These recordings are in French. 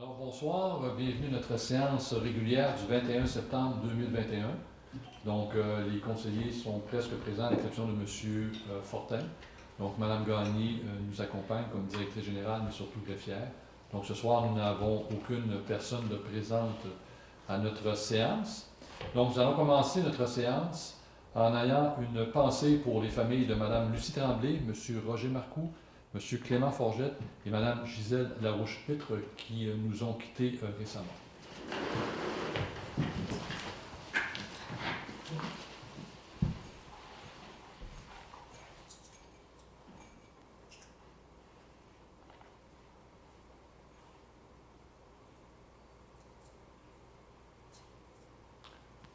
Alors bonsoir, bienvenue à notre séance régulière du 21 septembre 2021. Donc les conseillers sont presque présents à l'exception de M. Fortin. Donc Mme Gagné nous accompagne comme directrice générale, mais surtout greffière. Donc ce soir, nous n'avons aucune personne de présente à notre séance. Donc nous allons commencer notre séance en ayant une pensée pour les familles de Mme Lucie Tremblay, M. Roger Marcoux, M. Clément Forgette et Mme Gisèle Larouche-Pitre qui nous ont quittés récemment.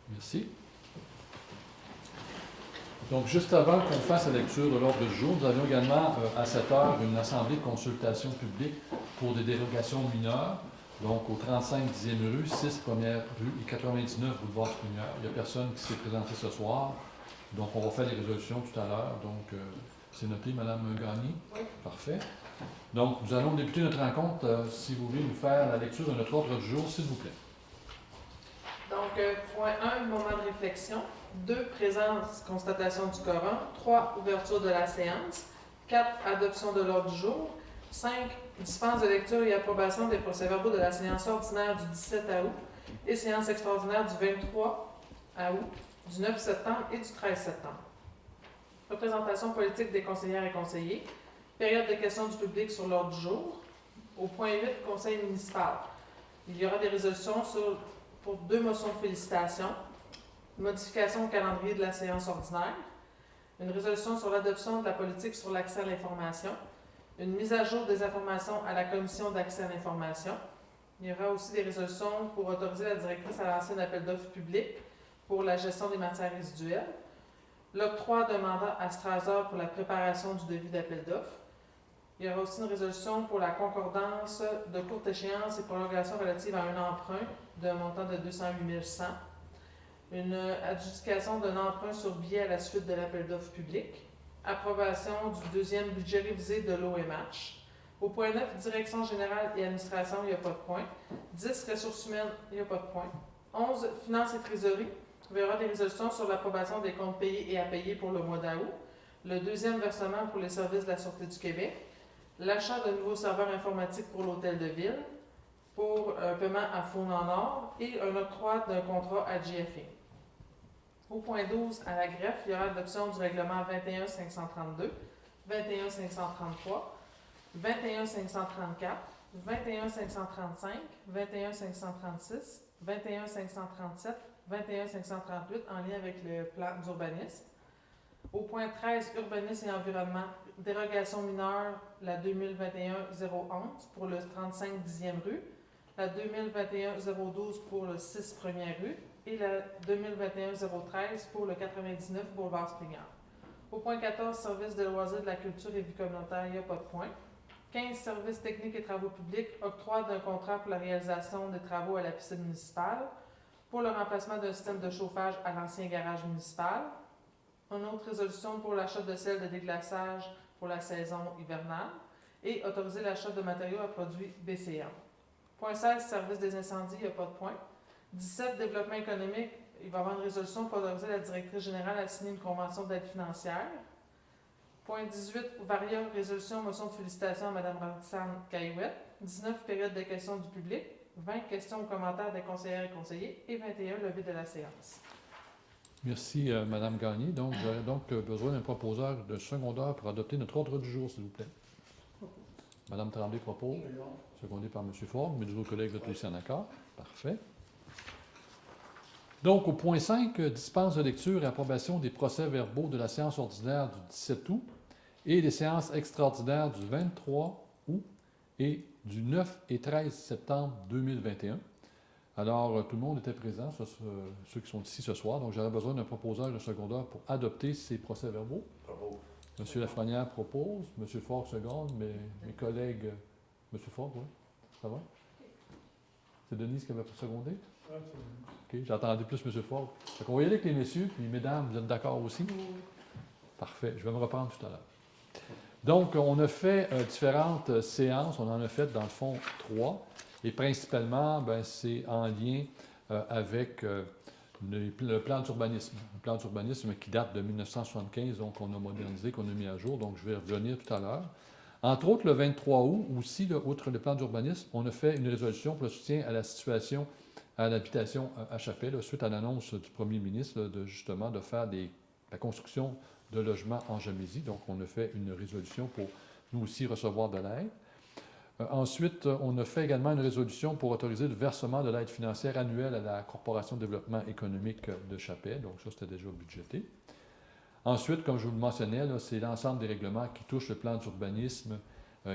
Merci. Donc, juste avant qu'on fasse la lecture de l'ordre du jour, nous avions également à 7 heures une assemblée de consultation publique pour des dérogations mineures, donc au 35 10e rue, 6 première rue et 99 boulevard Sprunière. Il n'y a personne qui s'est présenté ce soir, donc on va faire les résolutions tout à l'heure. Donc, c'est noté, Mme Gagné? Oui. Parfait. Donc, nous allons débuter notre rencontre, si vous voulez nous faire la lecture de notre ordre du jour, s'il vous plaît. Donc, point 1, moment de réflexion. 2, présence, constatation du quorum. 3, ouverture de la séance. 4, adoption de l'ordre du jour. 5, dispense de lecture et approbation des procès-verbaux de la séance ordinaire du 17 août et séance extraordinaire du 23 août, du 9 septembre et du 13 septembre. Représentation politique des conseillères et conseillers. Période de questions du public sur l'ordre du jour. Au point 8, conseil municipal. Il y aura des résolutions pour 2 motions de félicitations. Modification au calendrier de la séance ordinaire. Une résolution sur l'adoption de la politique sur l'accès à l'information. Une mise à jour des informations à la commission d'accès à l'information. Il y aura aussi des résolutions pour autoriser la directrice à lancer un appel d'offres public pour la gestion des matières résiduelles. L'octroi d'un mandat à Strasbourg pour la préparation du devis d'appel d'offres. Il y aura aussi une résolution pour la concordance de courte échéance et prolongation relative à un emprunt d'un montant de 208 100. Une adjudication d'un emprunt sur billet à la suite de l'appel d'offres public. Approbation du 2e budget révisé de l'OMH. Au point 9, direction générale et administration, il n'y a pas de point. 10, ressources humaines, il n'y a pas de point. 11, finances et trésorerie. Il y aura des résolutions sur l'approbation des comptes payés et à payer pour le mois d'août. Le 2e versement pour les services de la Sûreté du Québec. L'achat de nouveaux serveurs informatiques pour l'hôtel de ville, pour un paiement à Faune en or et un octroi d'un contrat à GFA. Au point 12, à la greffe, il y aura l'adoption du règlement 21 532, 21 533, 21 534, 21 535, 21 536, 21 537, 21 538 en lien avec le plan d'urbanisme. Au point 13, urbanisme et environnement, dérogation mineure, la 2021-011 pour le 35 10e rue, la 2021-012 pour le 6 première rue et la 2021-013 pour le 99 boulevard Springer. Au point 14, services de loisirs de la culture et vie communautaire, il n'y a pas de point. 15, services techniques et travaux publics, octroi d'un contrat pour la réalisation des travaux à la piscine municipale, pour le remplacement d'un système de chauffage à l'ancien garage municipal. Une autre résolution pour l'achat de sel de déglaçage pour la saison hivernale et autoriser l'achat de matériaux à produits BCM. Point 16, service des incendies, il n'y a pas de point. 17, développement économique, il va y avoir une résolution pour autoriser la directrice générale à signer une convention d'aide financière. Point 18, varia, résolution, motion de félicitations à Mme Roxane Caillouette. 19, période de questions du public. 20, questions ou commentaires des conseillères et conseillers. Et 21, levée de la séance. Merci, Mme Gagné. Donc, j'aurais donc besoin d'un proposeur de secondaire pour adopter notre ordre du jour, s'il vous plaît. Mme Tremblay propose, secondé par M. Ford, mais deux autres collègues sont aussi en accord. Parfait. Donc, au point 5, dispense de lecture et approbation des procès-verbaux de la séance ordinaire du 17 août et des séances extraordinaires du 23 août et du 9 et 13 septembre 2021. Alors, tout le monde était présent, ceux qui sont ici ce soir, donc j'aurais besoin d'un proposeur de secondaire pour adopter ces procès-verbaux. M. Lafrenière propose, M. Ford seconde, mes collègues... M. Ford, oui? Ça va? C'est Denise qui avait secondé? OK, j'ai entendu plus M. Ford. Donc, on va y aller avec les messieurs, puis mesdames, vous êtes d'accord aussi? Oui. Parfait, je vais me reprendre tout à l'heure. Donc, on a fait différentes séances, on en a fait dans le fond 3. Et principalement, ben, c'est en lien avec le plan d'urbanisme. Le plan d'urbanisme qui date de 1975, donc on a modernisé, qu'on a mis à jour, donc je vais revenir tout à l'heure. Entre autres, le 23 août, aussi, là, outre le plan d'urbanisme, on a fait une résolution pour le soutien à la situation à l'habitation à Chapelle, suite à l'annonce du premier ministre là, de justement de faire la construction de logements en Gamésie. Donc, on a fait une résolution pour nous aussi recevoir de l'aide. Ensuite, on a fait également une résolution pour autoriser le versement de l'aide financière annuelle à la Corporation de développement économique de Chapelle. Donc, ça, c'était déjà budgété. Ensuite, comme je vous le mentionnais, c'est l'ensemble des règlements qui touchent le plan d'urbanisme,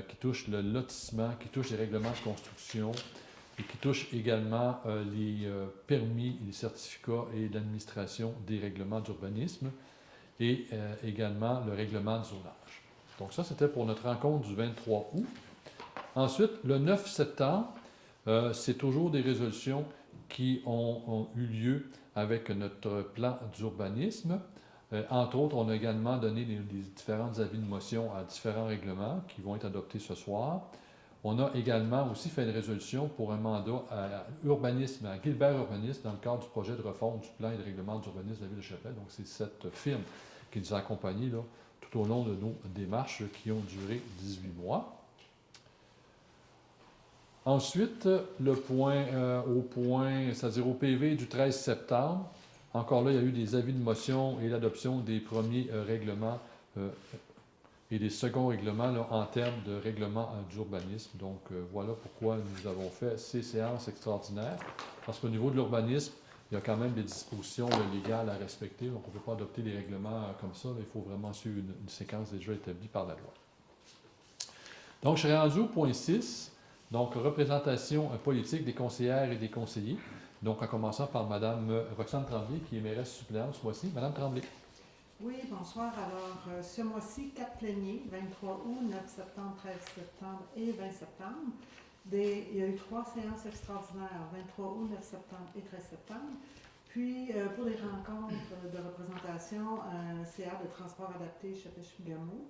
qui touchent le lotissement, qui touchent les règlements de construction et qui touchent également les permis, les certificats et l'administration des règlements d'urbanisme et également le règlement de zonage. Donc ça, c'était pour notre rencontre du 23 août. Ensuite, le 9 septembre, c'est toujours des résolutions qui ont eu lieu avec notre plan d'urbanisme. Entre autres, on a également donné les différents avis de motion à différents règlements qui vont être adoptés ce soir. On a également aussi fait une résolution pour un mandat à Urbanisme, à Gilbert Urbanisme, dans le cadre du projet de réforme du plan et de règlement d'urbanisme de la Ville de Chapelle. Donc, c'est cette firme qui nous a accompagnés là, tout au long de nos démarches qui ont duré 18 mois. Ensuite, le point, c'est-à-dire au PV du 13 septembre, encore là, il y a eu des avis de motion et l'adoption des premiers règlements et des seconds règlements là, en termes de règlement d'urbanisme. Donc, voilà pourquoi nous avons fait ces séances extraordinaires. Parce qu'au niveau de l'urbanisme, il y a quand même des dispositions légales à respecter. Donc, on ne peut pas adopter des règlements comme ça. Là, il faut vraiment suivre une séquence déjà établie par la loi. Donc, je suis rendu au point 6. Donc, représentation politique des conseillères et des conseillers. Donc, en commençant par Mme Roxane Tremblay, qui est mairesse suppléante ce mois-ci. Mme Tremblay. Oui, bonsoir. Alors, ce mois-ci, 4 pléniers, 23 août, 9 septembre, 13 septembre et 20 septembre. Il y a eu 3 séances extraordinaires, 23 août, 9 septembre et 13 septembre. Puis, pour les rencontres de représentation, un CA de transport adapté Chapelle-Chibougamau,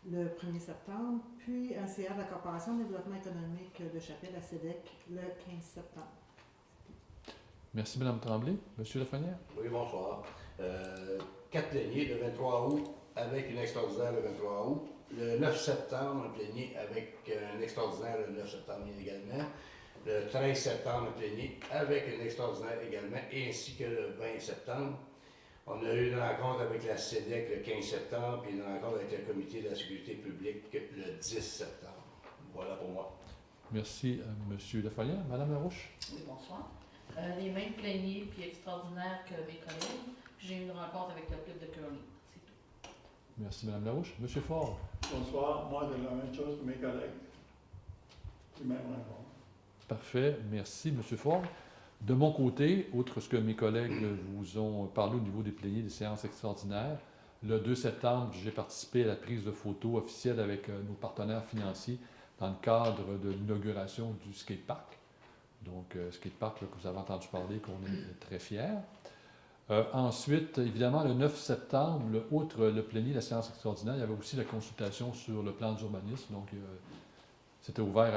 le 1er septembre, puis un CA de la Corporation de développement économique de Chapelle, la CEDEC, le 15 septembre. Merci, Mme Tremblay. Monsieur Lafrenière. Oui, bonsoir. 4 pléniers, le 23 août, avec une extraordinaire le 23 août. Le 9 septembre, un plénier avec un extraordinaire le 9 septembre également. Le 13 septembre, un plénier avec une extraordinaire également, ainsi que le 20 septembre. On a eu une rencontre avec la CEDEC le 15 septembre, puis une rencontre avec le Comité de la sécurité publique le 10 septembre. Voilà pour moi. Merci, M. Lafrenière. Mme Larouche. Oui, bonsoir. Les mêmes pléniers puis extraordinaires que mes collègues. J'ai eu une rencontre avec le club de curling. C'est tout. Merci, Mme Larouche. M. Faure. Bonsoir. Moi, de la même chose que mes collègues. Les mêmes rencontres. Parfait. Merci, M. Faure. De mon côté, outre ce que mes collègues vous ont parlé au niveau des pléniers des séances extraordinaires, le 2 septembre, j'ai participé à la prise de photos officielle avec nos partenaires financiers dans le cadre de l'inauguration du skatepark. Donc, skatepark que vous avez entendu parler, qu'on est très fiers. Ensuite, évidemment, le 9 septembre, outre le plénier de la séance extraordinaire, il y avait aussi la consultation sur le plan d'urbanisme. Donc, c'était ouvert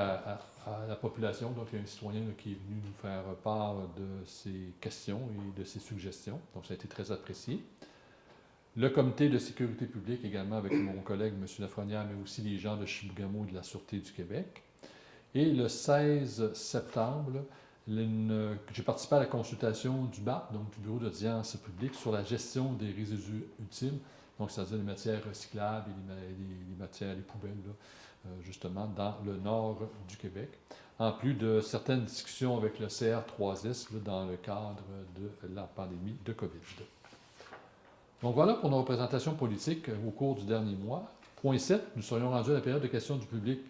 à la population. Donc, il y a un citoyen là, qui est venu nous faire part de ses questions et de ses suggestions. Donc, ça a été très apprécié. Le comité de sécurité publique également, avec mon collègue M. Lafrenière, mais aussi les gens de Chibougamau et de la Sûreté du Québec. Et le 16 septembre, j'ai participé à la consultation du BAP, donc du Bureau d'audience publique, sur la gestion des résidus ultimes, donc c'est-à-dire les matières recyclables et les poubelles, là, justement, dans le nord du Québec, en plus de certaines discussions avec le CR3S là, dans le cadre de la pandémie de COVID. Donc voilà pour nos représentations politiques au cours du dernier mois. Point 7, nous serions rendus à la période de questions du public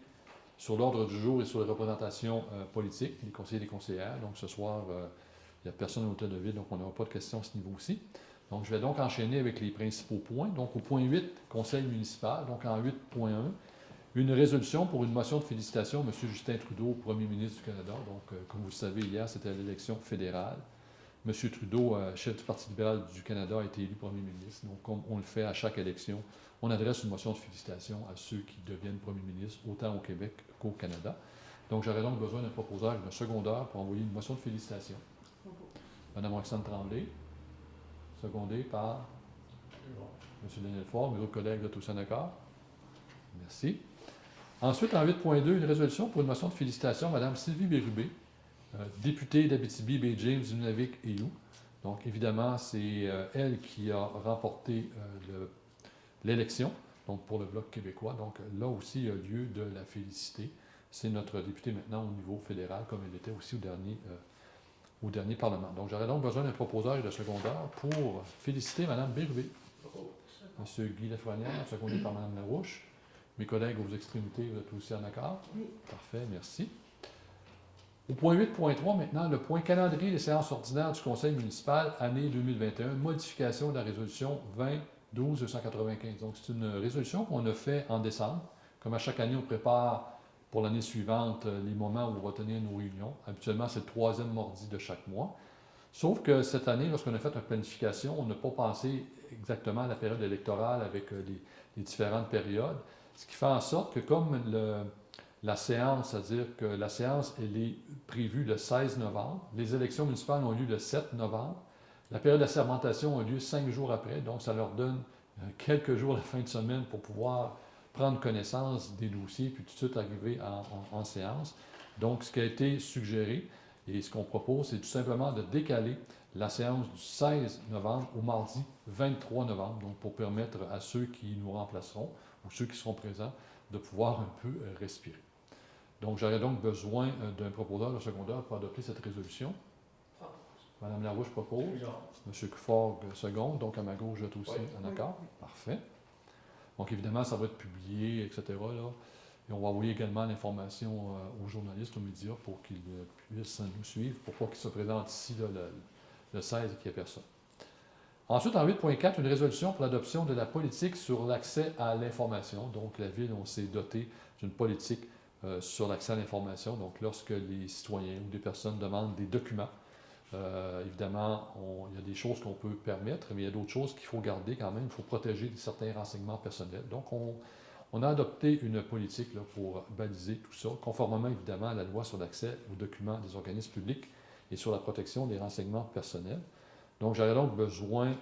sur l'ordre du jour et sur les représentations politiques, les conseillers et les conseillères. Donc ce soir, il n'y a personne à l'hôtel de ville, donc on n'aura pas de questions à ce niveau-ci. Donc je vais donc enchaîner avec les principaux points. Donc au point 8, conseil municipal. Donc en 8.1, une résolution pour une motion de félicitations, M. Justin Trudeau, Premier ministre du Canada. Donc comme vous le savez, hier, c'était l'élection fédérale. M. Trudeau, chef du Parti libéral du Canada, a été élu Premier ministre. Donc comme on le fait à chaque élection, on adresse une motion de félicitations à ceux qui deviennent Premier ministre, autant au Québec qu'au Canada. Donc, j'aurais donc besoin d'un proposeur et d'un secondeur pour envoyer une motion de félicitations. Madame Roxane Tremblay, secondée par M. Daniel Faure, mes autres collègues de tous en accord. Merci. Ensuite, en 8.2, une résolution pour une motion de félicitations, Mme Sylvie Bérubé, députée d'Abitibi, Bay James, du Nunavik et You. Donc, évidemment, c'est elle qui a remporté l'élection, donc pour le Bloc québécois. Donc, là aussi, il y a lieu de la féliciter. C'est notre députée maintenant au niveau fédéral, comme elle était aussi au dernier Parlement. Donc, j'aurais donc besoin d'un proposeur et de secondeur pour féliciter Mme Bérubé. M. Guy Lafrenière, secondé par Mme Larouche. Mes collègues aux extrémités, vous êtes aussi en accord? Oui. Parfait, merci. Au point 8.3, maintenant, le point calendrier des séances ordinaires du Conseil municipal, année 2021, modification de la résolution 20-12-295. Donc, c'est une résolution qu'on a fait en décembre. Comme à chaque année, on prépare pour l'année suivante les moments où on va tenir nos réunions. Habituellement, c'est le 3e mardi de chaque mois. Sauf que cette année, lorsqu'on a fait une planification, on n'a pas pensé exactement à la période électorale avec les différentes périodes. Ce qui fait en sorte que comme la séance, c'est-à-dire que la séance, elle est prévue le 16 novembre, les élections municipales ont lieu le 7 novembre, la période d'assermentation a lieu 5 jours après, donc ça leur donne quelques jours la fin de semaine pour pouvoir prendre connaissance des dossiers, puis tout de suite arriver en séance. Donc, ce qui a été suggéré, et ce qu'on propose, c'est tout simplement de décaler la séance du 16 novembre au mardi 23 novembre, donc pour permettre à ceux qui nous remplaceront, ou ceux qui seront présents, de pouvoir un peu respirer. Donc, j'aurais donc besoin d'un proposeur, d'un secondeur pour adopter cette résolution. Mme Larouche propose. M. Forgue seconde. Donc, à ma gauche, je suis aussi en accord. Parfait. Donc, évidemment, ça va être publié, etc. Là. Et on va envoyer également l'information aux journalistes, aux médias, pour qu'ils puissent nous suivre, pour pas qu'ils se présentent ici là, le 16 et qu'il n'y ait personne. Ensuite, en 8.4, une résolution pour l'adoption de la politique sur l'accès à l'information. Donc, la Ville, on s'est doté d'une politique sur l'accès à l'information. Donc, lorsque les citoyens ou des personnes demandent des documents, évidemment, il y a des choses qu'on peut permettre, mais il y a d'autres choses qu'il faut garder quand même. Il faut protéger certains renseignements personnels. Donc, on a adopté une politique là, pour baliser tout ça, conformément évidemment à la loi sur l'accès aux documents des organismes publics et sur la protection des renseignements personnels. Donc, j'aurais donc besoin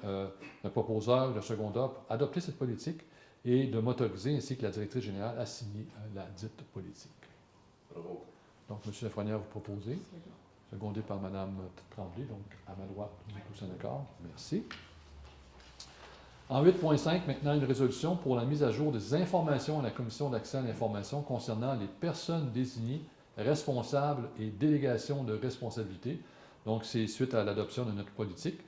d'un proposeur, d'un secondeur pour adopter cette politique et de m'autoriser, ainsi que la directrice générale, à signer la dite politique. Bravo. Donc, M. Lafrenière, vous proposez, secondé par Mme Tremblay, donc à ma droite, on est tous en accord. Merci. En 8.5, maintenant, une résolution pour la mise à jour des informations à la Commission d'accès à l'information concernant les personnes désignées, responsables et délégations de responsabilité. Donc, c'est suite à l'adoption de notre politique.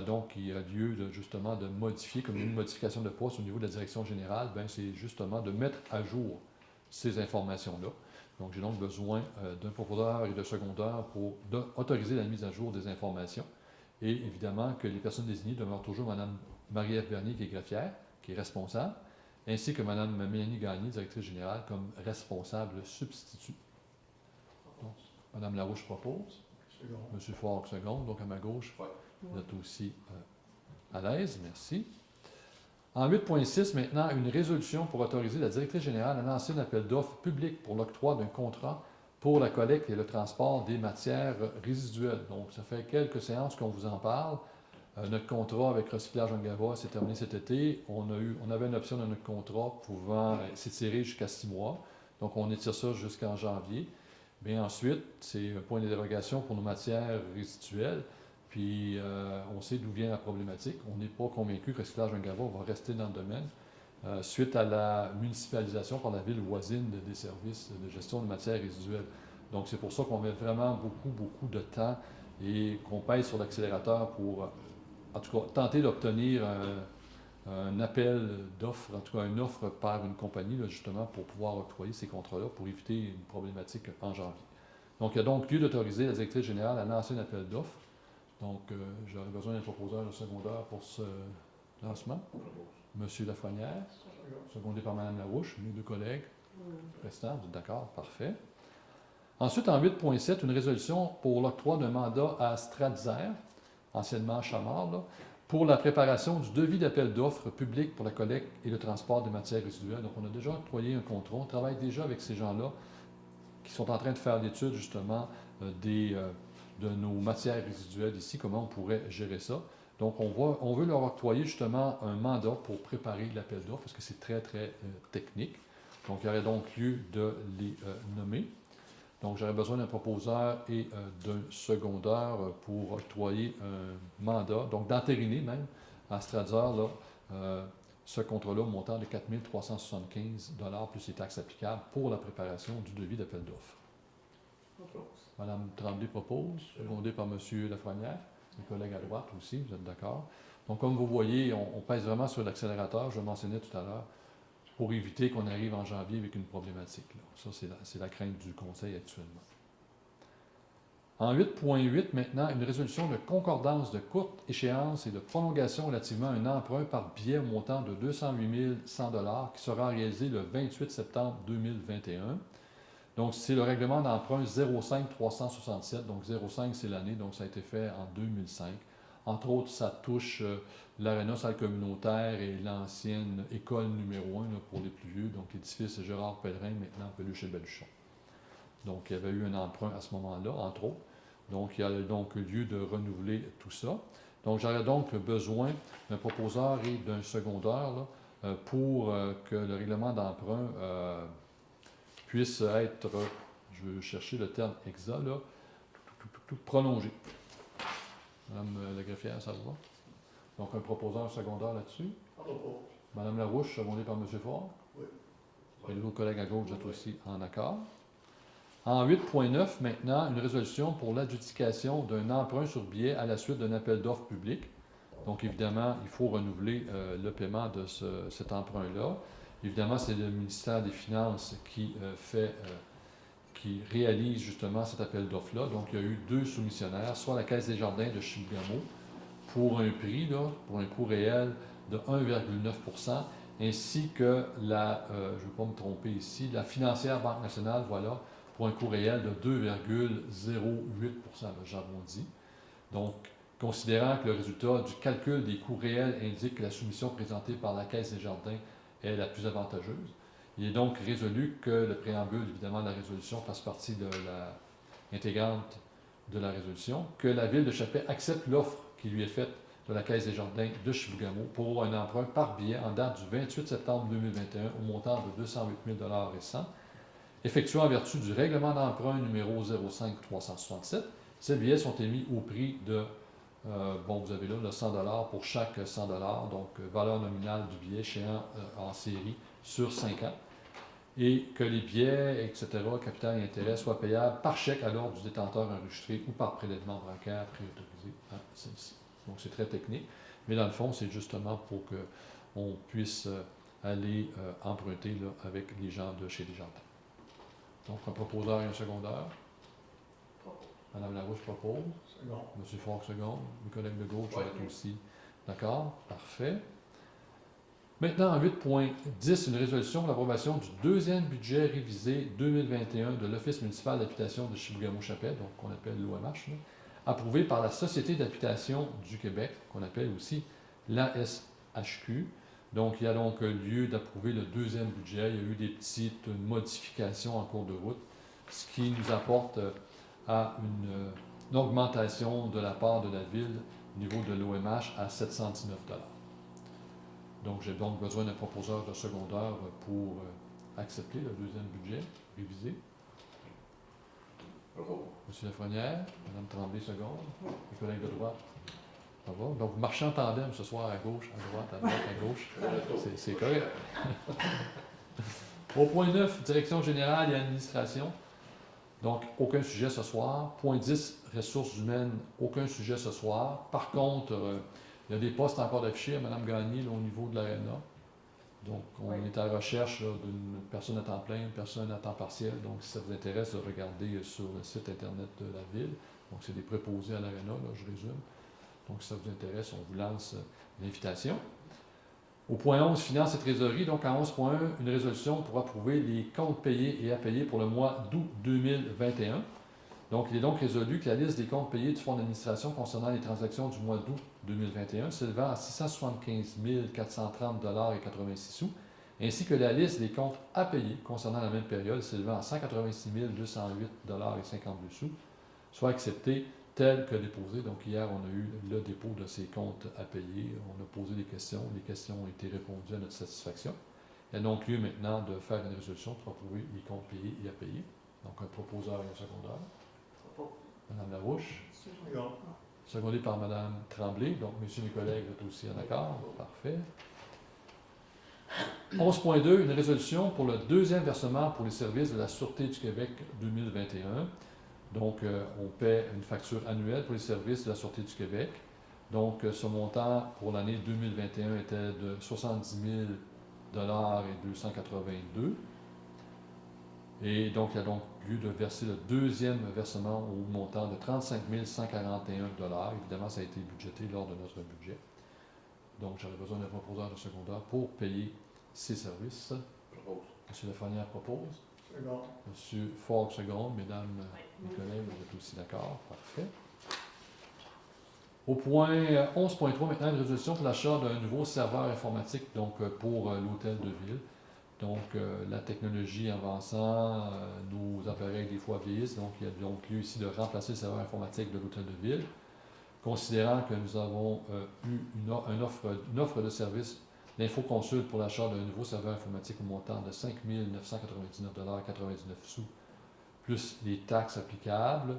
Donc, il y a lieu justement de modifier, comme une modification de poste au niveau de la direction générale, c'est justement de mettre à jour ces informations-là. Donc, j'ai donc besoin d'un proposeur et de secondeur pour autoriser la mise à jour des informations. Et évidemment que les personnes désignées demeurent toujours Mme Marie-Ève Bernier, qui est greffière, qui est responsable, ainsi que Mme Mélanie Gagné, directrice générale, comme responsable substitut. Donc, Mme Larouche propose. M. Forgue seconde, donc à ma gauche, vous êtes aussi à l'aise, merci. En 8.6, maintenant, une résolution pour autoriser la directrice générale à lancer un appel d'offres public pour l'octroi d'un contrat pour la collecte et le transport des matières résiduelles. Donc, ça fait quelques séances qu'on vous en parle. Notre contrat avec Recyclage Angava s'est terminé cet été. On avait une option dans notre contrat pouvant s'étirer jusqu'à 6 mois. Donc, on étire ça jusqu'en janvier. Bien ensuite, c'est un point de dérogation pour nos matières résiduelles. Puis, on sait d'où vient la problématique. On n'est pas convaincu que Recyclage Angava va rester dans le domaine suite à la municipalisation par la ville voisine des services de gestion de matières résiduelles. Donc, c'est pour ça qu'on met vraiment beaucoup de temps et qu'on pèse sur l'accélérateur pour, en tout cas, tenter d'obtenir un appel d'offres, en tout cas une offre par une compagnie, là, justement, pour pouvoir octroyer ces contrats-là, pour éviter une problématique en janvier. Donc, il y a donc lieu d'autoriser la directrice générale à lancer un appel d'offres. Donc, j'aurais besoin d'un proposeur de secondaire pour ce lancement. M. Lafrenière, secondé par Mme Larouche, mes deux collègues restants, vous êtes d'accord? Parfait. Ensuite, en 8.7, une résolution pour l'octroi d'un mandat à Stratzer, anciennement Chamard, là, pour la préparation du devis d'appel d'offres public pour la collecte et le transport des matières résiduelles. Donc, on a déjà octroyé un contrat, on travaille déjà avec ces gens-là qui sont en train de faire l'étude justement de nos matières résiduelles ici, comment on pourrait gérer ça. Donc, on veut leur octroyer justement un mandat pour préparer l'appel d'offres parce que c'est très, très technique. Donc, il y aurait donc lieu de les nommer. Donc, j'aurais besoin d'un proposeur et d'un secondeur pour octroyer un mandat, donc d'entériner même à Stratzer là, ce contrat-là au montant de 4 375 $ plus les taxes applicables pour la préparation du devis d'appel d'offres. Mme Tremblay propose, secondé par M. Lafrenière, mes collègues à droite aussi, vous êtes d'accord. Donc, comme vous voyez, on pèse vraiment sur l'accélérateur, je le mentionnais tout à l'heure, pour éviter qu'on arrive en janvier avec une problématique, là. Ça, c'est la crainte du Conseil actuellement. En 8.8, maintenant, une résolution de concordance de courte échéance et de prolongation relativement à un emprunt par billet au montant de 208 100 $ qui sera réalisé le 28 septembre 2021. Donc, c'est le règlement d'emprunt 05367, donc 05 c'est l'année, donc ça a été fait en 2005. Entre autres, ça touche l'Aréna salle communautaire et l'ancienne école numéro 1 là, pour les plus vieux, donc l'édifice Gérard Pellerin, maintenant Peluche et Baluchon. Donc, il y avait eu un emprunt à ce moment-là, entre autres. Donc, il y a donc lieu de renouveler tout ça. Donc, j'aurais donc besoin d'un proposeur et d'un secondeur là, pour que le règlement d'emprunt puisse être, je vais chercher le terme exact, là, prolongé. Madame la greffière, ça vous va? Donc, un proposeur secondaire là-dessus. Madame Larouche, secondée par M. Faure. Oui. Et les autres collègues à gauche, vous êtes aussi en accord. En 8.9, maintenant, une résolution pour l'adjudication d'un emprunt sur billet à la suite d'un appel d'offres public. Donc, évidemment, il faut renouveler le paiement de cet emprunt-là. Évidemment, c'est le ministère des Finances qui réalise justement cet appel d'offres-là. Donc, il y a eu 2 soumissionnaires, soit la Caisse des Jardins de Chibougamau, pour un prix, là, pour un coût réel de 1,9 %, ainsi que la, je ne vais pas me tromper ici, la financière Banque nationale, voilà, pour un coût réel de 2,08 %, j'arrondis. Donc, considérant que le résultat du calcul des coûts réels indique que la soumission présentée par la Caisse des Jardins est la plus avantageuse, il est donc résolu que le préambule, évidemment, de la résolution fasse partie de intégrante de la résolution, que la Ville de Chapais accepte l'offre qui lui est faite de la Caisse des Jardins de Chibougamau pour un emprunt par billet en date du 28 septembre 2021 au montant de 208 000 $ et 100, effectué en vertu du règlement d'emprunt numéro 05367. Ces billets sont émis au prix de, vous avez là le 100 $ pour chaque 100 $, donc valeur nominale du billet échéant en série sur 5 ans, et que les billets, etc., capital et intérêt, soient payables par chèque à l'ordre du détenteur enregistré ou par prélèvement bancaire préautorisé à celle-ci. Donc, c'est très technique, mais dans le fond, c'est justement pour qu'on puisse aller emprunter là, avec les gens de chez Desjardins. Donc, un proposeur et un secondeur. Madame Larouche propose. Second. M. Faure seconde. Mes collègues de gauche vont être aussi d'accord. Parfait. Maintenant, en 8.10, une résolution pour l'approbation du deuxième budget révisé 2021 de l'Office municipal d'habitation de Chibougamau-Chapais, donc qu'on appelle l'OMH, approuvé par la Société d'habitation du Québec, qu'on appelle aussi l'ASHQ. Donc, il y a donc lieu d'approuver le deuxième budget. Il y a eu des petites modifications en cours de route, ce qui nous apporte à une augmentation de la part de la Ville au niveau de l'OMH à 719 $. Donc, j'ai donc besoin d'un proposeur de secondaire pour accepter le deuxième budget révisé. Monsieur Lafrenière, Mme Tremblay, seconde. Les collègues de droite. Ça va? Donc, vous marchez en tandem ce soir à gauche, à droite, à gauche. C'est correct. Au point 9, direction générale et administration. Donc, aucun sujet ce soir. Point 10, ressources humaines, aucun sujet ce soir. Par contre, il y a des postes encore affichés à Mme Gagné là, au niveau de l'ARENA. Donc, on est à la recherche d'une personne à temps plein, une personne à temps partiel. Donc, si ça vous intéresse de regarder sur le site Internet de la Ville. Donc, c'est des préposés à l'ARENA, je résume. Donc, si ça vous intéresse, on vous lance l'invitation. Au point 11, finances et trésorerie. Donc, en 11.1, une résolution pour approuver les comptes payés et à payer pour le mois d'août 2021. Donc, il est donc résolu que la liste des comptes payés du Fonds d'administration concernant les transactions du mois d'août 2021 s'élevant à 675 430 $ et 86 sous ainsi que la liste des comptes à payer concernant la même période s'élevant à 186 208,52 $, soit acceptés tels que déposés. Donc hier, on a eu le dépôt de ces comptes à payer. On a posé des questions. Les questions ont été répondues à notre satisfaction. Il y a donc lieu maintenant de faire une résolution pour approuver les comptes payés et à payer. Donc un proposeur et un secondeur. Madame Larouche, Second. secondé par Madame Tremblay. Donc, messieurs mes collègues, vous êtes aussi en accord. Parfait. 11.2, une résolution pour le deuxième versement pour les services de la Sûreté du Québec 2021. Donc, on paie une facture annuelle pour les services de la Sûreté du Québec. Donc, ce montant pour l'année 2021 était de 70 000 et 282. Et donc, il y a donc lieu de verser le deuxième versement au montant de 35 141 $. Évidemment, ça a été budgété lors de notre budget. Donc, j'aurais besoin d'un proposeur de secondaire pour payer ces services. Propose. M. Lafrenière propose. Second. M. Fogg seconde. Mesdames, mes collègues, vous êtes aussi d'accord. Parfait. Au point 11.3, maintenant, une résolution pour l'achat d'un nouveau serveur informatique donc, pour l'hôtel de ville. Donc, la technologie avançant, nos appareils des fois vieillissent, donc il y a donc lieu ici de remplacer le serveur informatique de l'hôtel de ville. Considérant que nous avons eu une offre de service d'Infoconsul pour l'achat d'un nouveau serveur informatique au montant de 5 999,99 $, plus les taxes applicables.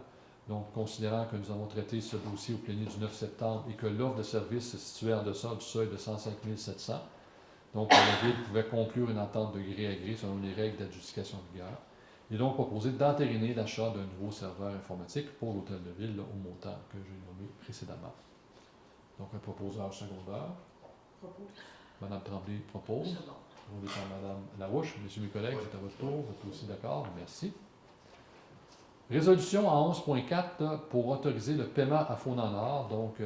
Donc, considérant que nous avons traité ce dossier au plénier du 9 septembre et que l'offre de service se situait en deçà du seuil de 105 700, donc la Ville pouvait conclure une entente de gré à gré selon les règles d'adjudication en vigueur. Il est donc proposé d'entériner l'achat d'un nouveau serveur informatique pour l'hôtel de ville là, au montant que j'ai nommé précédemment. Donc, un proposeur secondaire. Propose. Madame Tremblay propose. Second. Proposé par Madame Larouche. Messieurs mes collègues, c'est à votre tour. Vous êtes aussi d'accord? Merci. Résolution en 11.4 pour autoriser le paiement à fonds en or. Donc,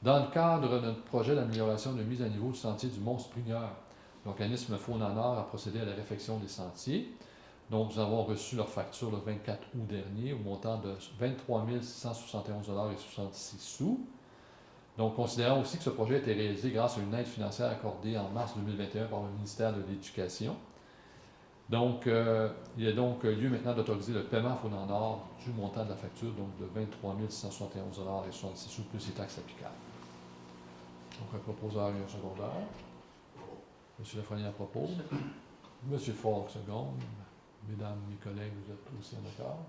dans le cadre de notre projet d'amélioration de mise à niveau du sentier du Mont-Springer, l'organisme Fonds en or a procédé à la réfection des sentiers. Donc, nous avons reçu leur facture le 24 août dernier au montant de 23 671,66 $. Donc, considérant aussi que ce projet a été réalisé grâce à une aide financière accordée en mars 2021 par le ministère de l'Éducation. Donc, il y a donc lieu maintenant d'autoriser le paiement à fonds en or du montant de la facture, donc de 23 671,66 $, plus les taxes applicables. Donc, un proposeur et un secondaire. M. Lafrenière propose. M. Fogg seconde. Mesdames, mes collègues, vous êtes aussi en accord?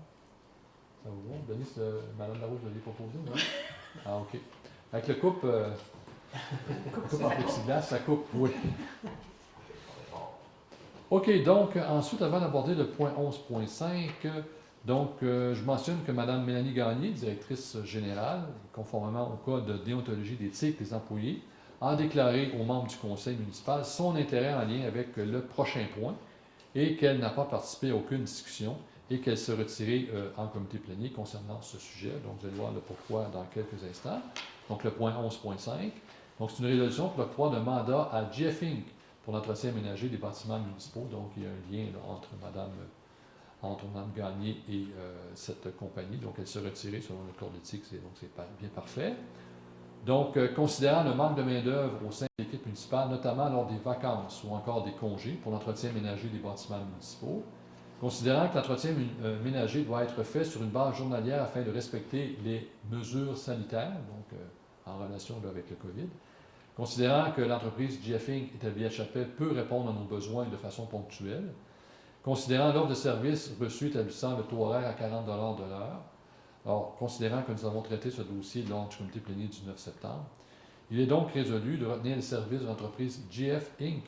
Ça vous va? Denis, Mme Larouche, vous l'avez proposé, non? Ah, OK. Avec le coupe, coupe en plexiglas, ça coupe, oui. OK, donc, ensuite, avant d'aborder le point 11.5, donc, je mentionne que Mme Mélanie Gagné, directrice générale, conformément au Code de déontologie d'éthique des employés, a déclaré aux membres du conseil municipal son intérêt en lien avec le prochain point et qu'elle n'a pas participé à aucune discussion et qu'elle se retirait en comité plénier concernant ce sujet. Donc, vous allez voir le pourquoi dans quelques instants. Donc, le point 11.5. Donc, c'est une résolution pour l'octroi de mandat à GF Inc. pour l'entretien ménager des bâtiments municipaux. Donc, il y a un lien là, entre Mme Gagné et cette compagnie. Donc, elle se retirait selon le code d'éthique, donc c'est bien parfait. Donc, considérant le manque de main-d'œuvre au sein de l'équipe municipale, notamment lors des vacances ou encore des congés pour l'entretien ménager des bâtiments municipaux, considérant que l'entretien ménager doit être fait sur une base journalière afin de respecter les mesures sanitaires, donc en relation là, avec le COVID, considérant que l'entreprise GF Inc. établie à Chapelle peut répondre à nos besoins de façon ponctuelle, considérant l'offre de service reçue établissant le taux horaire à 40 $ de l'heure. Alors, considérant que nous avons traité ce dossier lors du comité plénier du 9 septembre, il est donc résolu de retenir les services de l'entreprise GF Inc.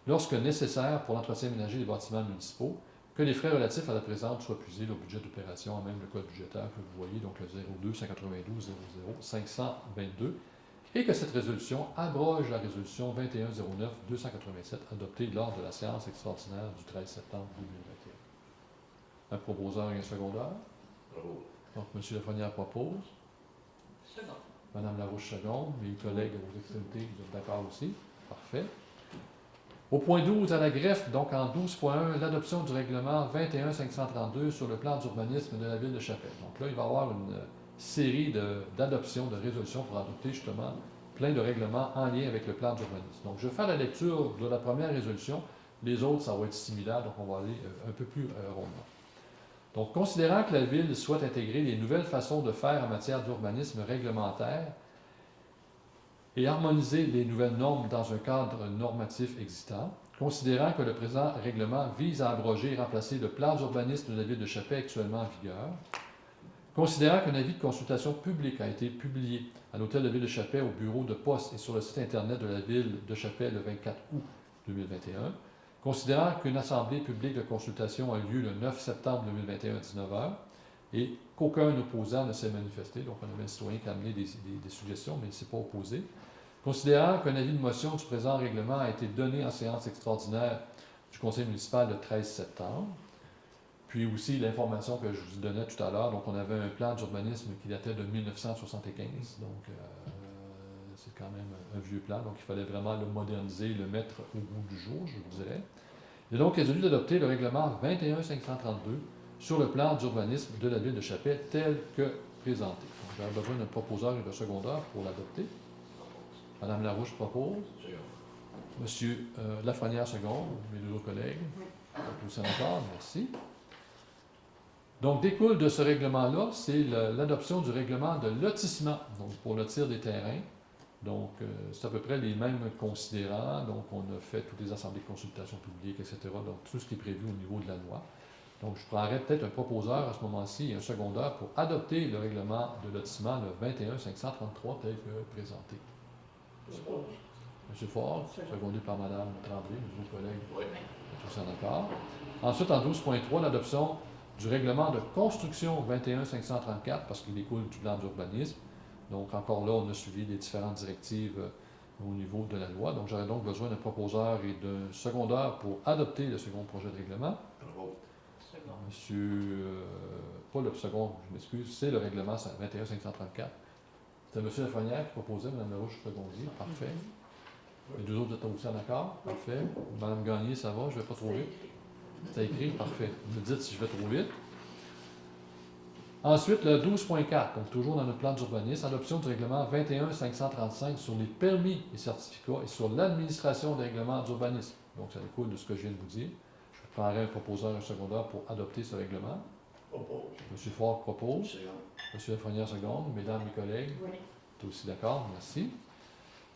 lorsque nécessaire pour l'entretien ménager des bâtiments municipaux, que les frais relatifs à la présente soient puisés au budget d'opération, en même le code budgétaire que vous voyez, donc le 02 192 00 522, et que cette résolution abroge la résolution 2109 287 adoptée lors de la séance extraordinaire du 13 septembre 2021. Un proposeur et un secondaire. Bravo. Donc, M. Lafrenière propose. Second. Mme Larouche seconde. Mes collègues aux extrémités, vous êtes d'accord aussi? Parfait. Au point 12, à la greffe, donc en 12.1, l'adoption du règlement 21-532 sur le plan d'urbanisme de la ville de Chapelle. Donc là, il va y avoir une série d'adoptions, de résolutions pour adopter justement plein de règlements en lien avec le plan d'urbanisme. Donc, je vais faire la lecture de la première résolution Les autres, ça va être similaire, donc on va aller un peu plus rondement. Donc, considérant que la Ville souhaite intégrer les nouvelles façons de faire en matière d'urbanisme réglementaire et harmoniser les nouvelles normes dans un cadre normatif existant, considérant que le présent règlement vise à abroger et remplacer le plan d'urbanisme de la Ville de Chappé actuellement en vigueur, considérant qu'un avis de consultation publique a été publié à l'Hôtel de Ville de Chappé, au bureau de poste et sur le site Internet de la Ville de Chappé le 24 août 2021, considérant qu'une assemblée publique de consultation a eu lieu le 9 septembre 2021 à 19h et qu'aucun opposant ne s'est manifesté, donc on avait un citoyen qui a amené des suggestions, mais il ne s'est pas opposé, considérant qu'un avis de motion du présent règlement a été donné en séance extraordinaire du Conseil municipal le 13 septembre, puis aussi l'information que je vous donnais tout à l'heure, donc on avait un plan d'urbanisme qui datait de 1975, donc c'est quand même un vieux plan, donc il fallait vraiment le moderniser, le mettre au goût du jour, je vous dirais. Il est donc résolu d'adopter le règlement 21532 sur le plan d'urbanisme de la Ville de Chappé tel que présenté. J'aurais besoin d'un proposeur et d'un secondeur pour l'adopter. Madame Larouche propose. Monsieur Lafrenière seconde, mes deux autres collègues. Tous d'accord, merci. Donc, découle de ce règlement-là, c'est l'adoption du règlement de lotissement, donc pour lotir des terrains. Donc, c'est à peu près les mêmes considérants. Donc, on a fait toutes les assemblées de consultation publiques, etc. Donc, tout ce qui est prévu au niveau de la loi. Donc, je prendrais peut-être un proposeur à ce moment-ci et un secondeur pour adopter le règlement de lotissement, le 21533, tel que présenté. Monsieur Ford, secondé par Mme Tremblay, mes autres collègues, Oui. Oui. tous en accord. Ensuite, en 12.3, l'adoption du règlement de construction 21534, parce qu'il découle du plan d'urbanisme. Donc, encore là, on a suivi les différentes directives au niveau de la loi. Donc, j'aurais donc besoin d'un proposeur et d'un secondeur pour adopter le second projet de règlement. Bravo. Second. Monsieur, pas le second, je m'excuse, c'est le règlement 21534. C'était M. Lafrenière qui proposait, Mme Larouche secondier. Parfait. Les deux autres, vous êtes aussi en accord? Parfait. Mme Gagné, ça va? Je ne vais pas trop vite? C'est écrit? Parfait. Vous me dites si je vais trop vite. Ensuite, le 12.4, donc toujours dans notre plan d'urbanisme, adoption du règlement 21535 sur les permis et certificats et sur l'administration des règlements d'urbanisme. Donc, ça découle de ce que je viens de vous dire. Je prendrai un proposeur et un secondaire pour adopter ce règlement. Propose. M. Ford propose. Second. M. Lafrenière seconde. Mesdames, mes collègues, Oui. vous êtes aussi d'accord? Merci.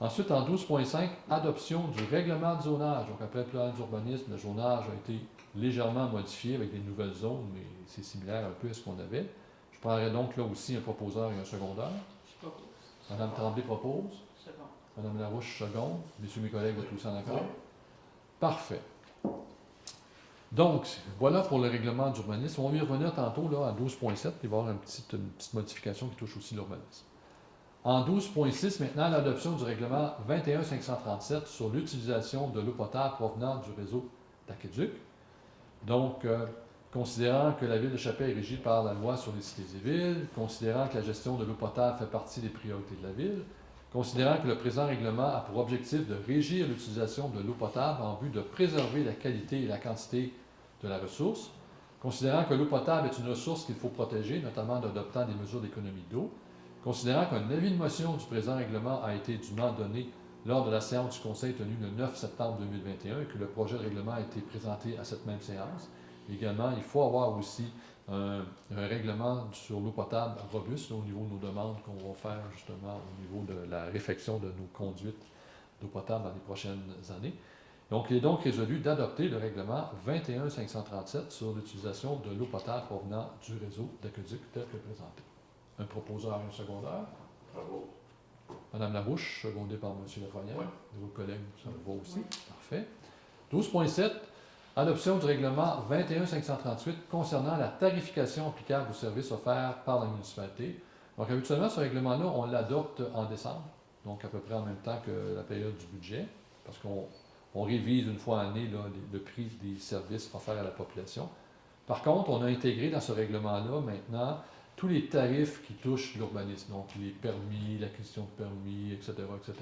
Ensuite, en 12.5, adoption du règlement de zonage. Donc, après le plan d'urbanisme, le zonage a été légèrement modifié avec des nouvelles zones, mais c'est similaire un peu à ce qu'on avait. Je prendrai donc là aussi un proposeur et un secondaire. Je propose. Mme Tremblay propose. Second. Mme Larouche seconde. Messieurs mes collègues, vous êtes tous en accord? Oui. Parfait. Donc, voilà pour le règlement d'urbanisme. On va y revenir tantôt là, à 12.7. Il va y avoir une petite modification qui touche aussi l'urbanisme. En 12.6, maintenant, l'adoption du règlement 21537 sur l'utilisation de l'eau potable provenant du réseau d'aqueduc. Donc, considérant que la Ville de Chappé est régie par la loi sur les cités et villes, considérant que la gestion de l'eau potable fait partie des priorités de la Ville, considérant que le présent règlement a pour objectif de régir l'utilisation de l'eau potable en vue de préserver la qualité et la quantité de la ressource, considérant que l'eau potable est une ressource qu'il faut protéger, notamment en adoptant des mesures d'économie d'eau, considérant qu'un avis de motion du présent règlement a été dûment donné lors de la séance du Conseil tenue le 9 septembre 2021 et que le projet de règlement a été présenté à cette même séance. Également, il faut avoir aussi un règlement sur l'eau potable robuste au niveau de nos demandes qu'on va faire justement au niveau de la réfection de nos conduites d'eau potable dans les prochaines années. Donc, il est donc résolu d'adopter le règlement 21537 sur l'utilisation de l'eau potable provenant du réseau d'aqueduc tel que présenté. Un proposeur et un secondaire. Bravo. Madame Larouche, secondée par M. Lafrenière. Oui. Vos collègues, ça va aussi. Oui. Parfait. 12.7. Adoption du règlement 21538 concernant la tarification applicable aux services offerts par la municipalité. Donc, habituellement, ce règlement-là, on l'adopte en décembre, donc à peu près en même temps que la période du budget, parce qu'on révise une fois l'année le prix des services offerts à la population. Par contre, on a intégré dans ce règlement-là maintenant tous les tarifs qui touchent l'urbanisme, donc les permis, l'acquisition de permis, etc., etc.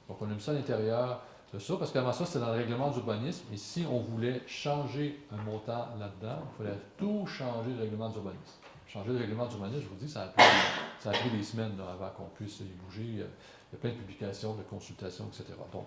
Donc, on a mis ça à l'intérieur de ça, parce qu'avant ça, c'était dans le règlement d'urbanisme, et si on voulait changer un montant là-dedans, il fallait tout changer le règlement d'urbanisme. Changer le règlement d'urbanisme, je vous dis, ça a pris des semaines là, avant qu'on puisse y bouger. Il y a plein de publications, de consultations, etc. Donc,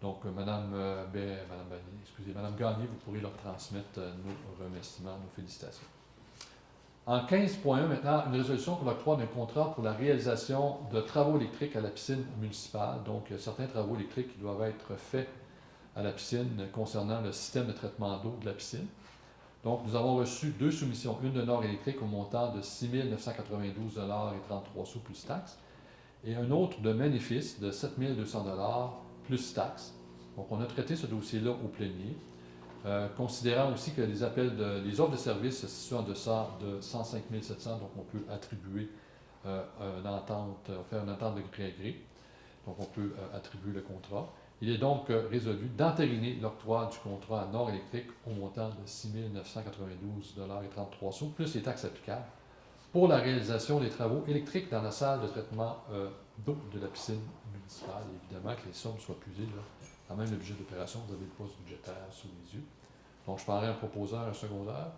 Donc, Madame Gagné, vous pourrez leur transmettre nos remerciements, nos félicitations. En 15.1, maintenant, une résolution pour l'octroi d'un contrat pour la réalisation de travaux électriques à la piscine municipale. Donc, il y a certains travaux électriques qui doivent être faits à la piscine concernant le système de traitement d'eau de la piscine. Donc, nous avons reçu 2 soumissions, une de Nord Électrique au montant de 6 992,33 $ plus taxes, et un autre de Ménéfice de 7 200 $ plus taxes. Donc, on a traité ce dossier-là au plénier, considérant aussi que les offres de services se situent en deçà de 105 700, donc on peut attribuer faire une entente de gré à gré. Donc, on peut attribuer le contrat. Il est donc résolu d'entériner l'octroi du contrat à Nord Électrique au montant de 6 992,33 $ plus les taxes applicables pour la réalisation des travaux électriques dans la salle de traitement d'eau de la piscine municipale. Évidemment que les sommes soient puisées, là, quand même le budget d'opération, vous avez le poste budgétaire sous les yeux. Donc, je parlerai un proposeur, un secondaire.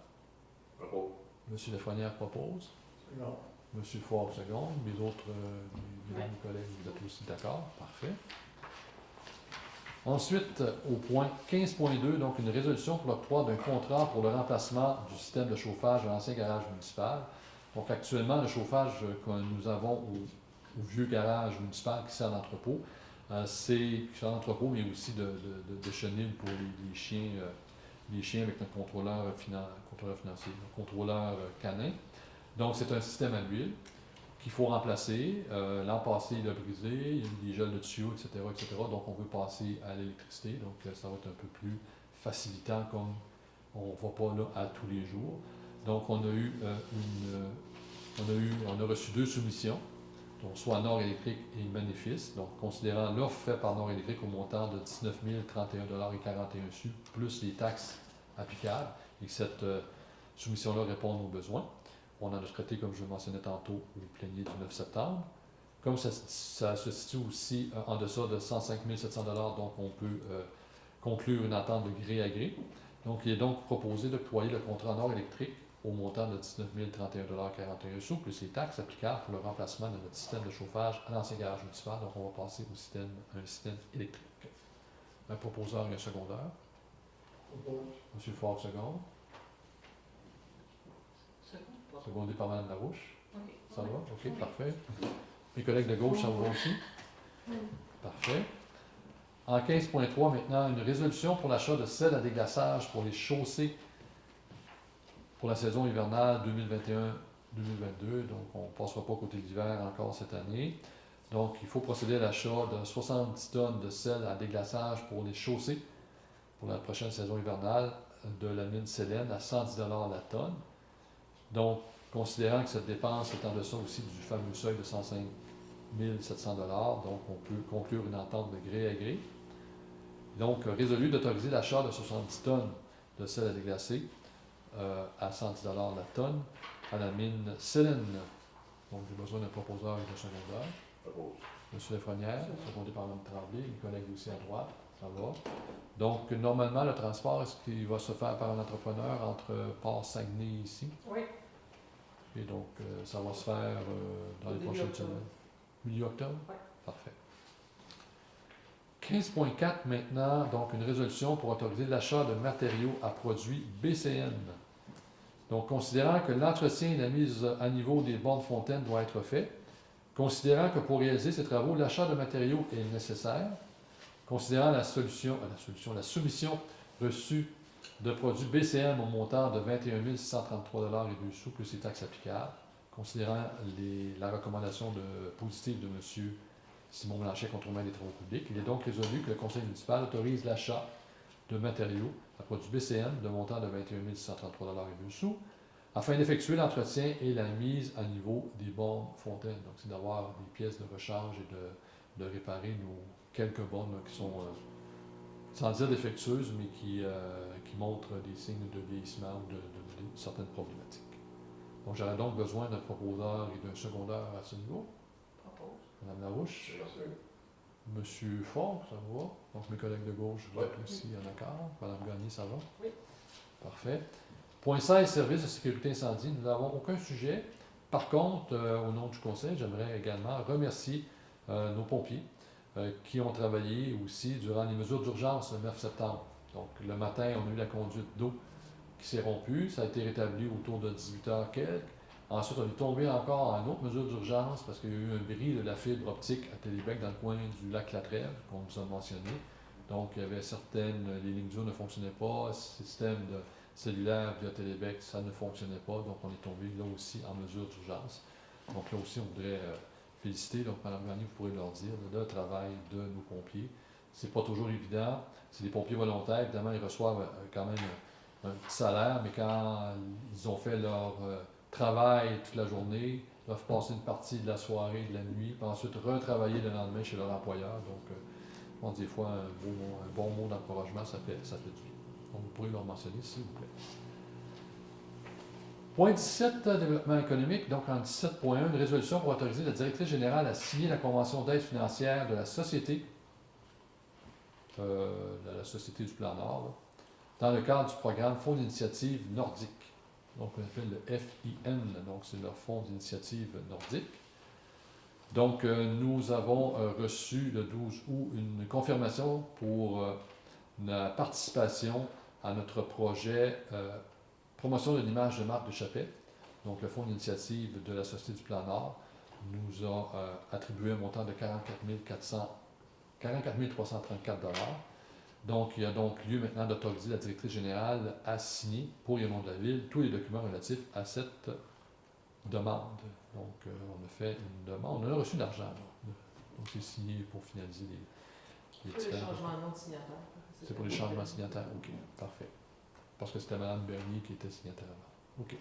Propos. Monsieur Lafrenière propose. Non. Monsieur Fort seconde. Mes autres, mes collègues, vous êtes aussi d'accord. Parfait. Ensuite, au point 15.2, donc une résolution pour l'octroi d'un contrat pour le remplacement du système de chauffage de l'ancien garage municipal. Donc, actuellement, le chauffage que nous avons au vieux garage municipal qui sert d'entrepôt, c'est mais aussi de chenilles pour les chiens avec notre contrôleur financier, notre contrôleur canin. Donc, c'est un système à l'huile qu'il faut remplacer. L'an passé, il a brisé, il y a eu des gels de tuyaux, etc., etc. Donc, on veut passer à l'électricité. Donc, ça va être un peu plus facilitant comme on ne va pas là à tous les jours. Donc, on a reçu 2 soumissions, donc soit Nord Électrique et Ménéfice. Donc, considérant l'offre faite par Nord Électrique au montant de 19 031,41 $, plus les taxes applicables, et que cette soumission-là répond à nos besoins. On en a traité, comme je le mentionnais tantôt, au plénier du 9 septembre. Comme ça se situe aussi en deçà de 105 700 $, donc on peut conclure une entente de gré à gré. Donc, il est donc proposé d'octroyer le contrat Nord Électrique au montant de 19 031,41 $, plus les taxes applicables pour le remplacement de notre système de chauffage à l'ancien garage municipal. Donc, on va passer à un système électrique. Un proposeur et un secondaire. Propose. Monsieur Fort, seconde. Secondé par Mme Larouche. OK. Ça va? OK, Oui. parfait. Mes collègues de gauche, ça vous va aussi? Oui. Parfait. En 15.3, maintenant, une résolution pour l'achat de sel à déglaçage pour les chaussées pour la saison hivernale 2021-2022. Donc, on ne passera pas côté de l'hiver encore cette année. Donc, il faut procéder à l'achat de 70 tonnes de sel à déglaçage pour les chaussées pour la prochaine saison hivernale de la mine Célène à 110 $ la tonne. Donc, considérant que cette dépense est en deçà aussi du fameux seuil de 105 700 $, donc on peut conclure une entente de gré à gré. Donc, résolu d'autoriser l'achat de 70 tonnes de sel à déglacer à 110 $ la tonne à la mine Célène. Donc, j'ai besoin d'un proposeur et d'un secondaire. Propose. Monsieur Lafrenière, secondé par Mme Tremblay, les collègues aussi à droite, ça va. Donc, normalement, le transport, est-ce qu'il va se faire par un entrepreneur entre Port-Saguenay et ici? Oui. Et donc, ça va se faire dans les Début prochaines octobre. semaines. Milieu octobre? Oui. Parfait. 15.4 maintenant, donc une résolution pour autoriser l'achat de matériaux à produits BCN. Donc, considérant que l'entretien et la mise à niveau des bornes fontaines doit être fait, considérant que pour réaliser ces travaux, l'achat de matériaux est nécessaire, considérant la soumission reçue de produits BCM au montant de 21 633,02 $, plus les taxes applicables, considérant la recommandation positive de M. Simon Blanchet, contrôleur des travaux publics, il est donc résolu que le conseil municipal autorise l'achat de matériaux à produits BCM de montant de 21 633,02 $, afin d'effectuer l'entretien et la mise à niveau des bornes fontaines. Donc, c'est d'avoir des pièces de recharge et de réparer nos quelques bornes là, qui sont, sans dire défectueuses, mais qui montrent des signes de vieillissement ou de certaines problématiques. Donc, j'aurais donc besoin d'un proposeur et d'un secondaire à ce niveau. Propose. Mme Larouche. Bien sûr. Monsieur Fort, ça va. Donc, mes collègues de gauche, vous Ouais. êtes aussi en accord. Mme Gagné, ça va? Oui. Parfait. Point 16, service de sécurité incendie. Nous n'avons aucun sujet. Par contre, au nom du conseil, j'aimerais également remercier nos pompiers qui ont travaillé aussi durant les mesures d'urgence le 9 septembre. Donc, le matin, on a eu la conduite d'eau qui s'est rompue. Ça a été rétabli autour de 18h quelques. Ensuite, on est tombé encore en autre mesure d'urgence parce qu'il y a eu un bris de la fibre optique à Télébec dans le coin du lac La Trève, qu'on vous a mentionné. Donc, il y avait les lignes d'eau ne fonctionnaient pas, le système cellulaire via Télébec, ça ne fonctionnait pas. Donc, on est tombé là aussi en mesure d'urgence. Donc, là aussi, on voudrait féliciter. Donc, Mme Garnier, vous pourrez leur dire le travail de nos pompiers. C'est pas toujours évident. C'est des pompiers volontaires. Évidemment, ils reçoivent quand même un petit salaire, mais quand ils ont fait leur travail toute la journée, ils doivent passer une partie de la soirée, de la nuit, puis ensuite retravailler le lendemain chez leur employeur. Donc, je pense des fois, un bon mot d'encouragement, ça fait du bien. Donc, vous pourrez leur mentionner, s'il vous plaît. Point 17, développement économique. Donc, en 17.1, une résolution pour autoriser la directrice générale à signer la convention d'aide financière de la société, du Plan Nord, là, dans le cadre du programme Fonds d'initiative nordique. Donc, on appelle le FIN, donc c'est leur Fonds d'initiative nordique. Donc, nous avons reçu le 12 août une confirmation pour la participation à notre projet promotion de l'image de marque de Chappet. Donc, le Fonds d'initiative de la Société du Plan Nord nous a attribué un montant de 44 334 $. Donc, il y a donc lieu maintenant d'autoriser la directrice générale à signer, pour les noms de la ville, tous les documents relatifs à cette demande. Donc, on a fait une demande. On a reçu de l'argent. Donc, c'est signé pour finaliser les Pour les différents. changements de nom de signataire. C'est pour les changements signataires. OK, parfait. Parce que c'était Mme Bernier qui était signataire avant. OK.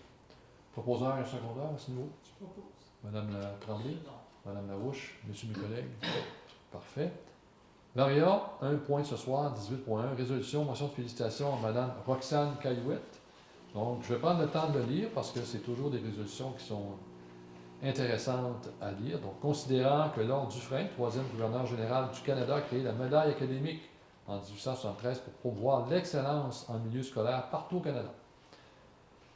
Proposeur et secondaire à ce niveau? Je propose. Mme Tremblay? Non. Mme Larouche? Monsieur mes collègues? Parfait. Varia, un point ce soir, 18.1, résolution, motion de félicitations à Mme Roxane Caillouette. Donc, je vais prendre le temps de le lire parce que c'est toujours des résolutions qui sont intéressantes à lire. Donc, considérant que Lord Dufresne, troisième gouverneur général du Canada, a créé la médaille académique en 1873 pour promouvoir l'excellence en milieu scolaire partout au Canada.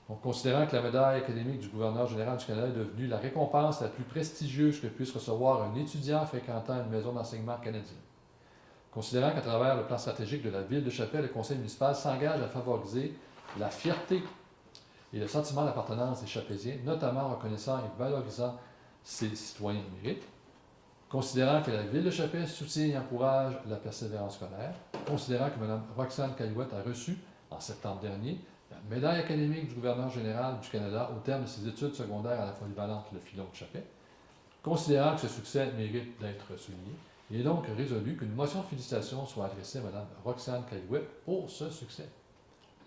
Donc, considérant que la médaille académique du gouverneur général du Canada est devenue la récompense la plus prestigieuse que puisse recevoir un étudiant fréquentant une maison d'enseignement canadienne. Considérant qu'à travers le plan stratégique de la ville de Chapelle, le conseil municipal s'engage à favoriser la fierté et le sentiment d'appartenance des Chapéziens, notamment en reconnaissant et valorisant ses citoyens émérites. Considérant que la ville de Chapelle soutient et encourage la persévérance scolaire. Considérant que Mme Roxane Caillouette a reçu, en septembre dernier, la médaille académique du gouverneur général du Canada au terme de ses études secondaires à la polyvalente Le Filon de Chapelle. Considérant que ce succès mérite d'être souligné, il est donc résolu qu'une motion de félicitations soit adressée à Mme Roxane Caillouette pour ce succès.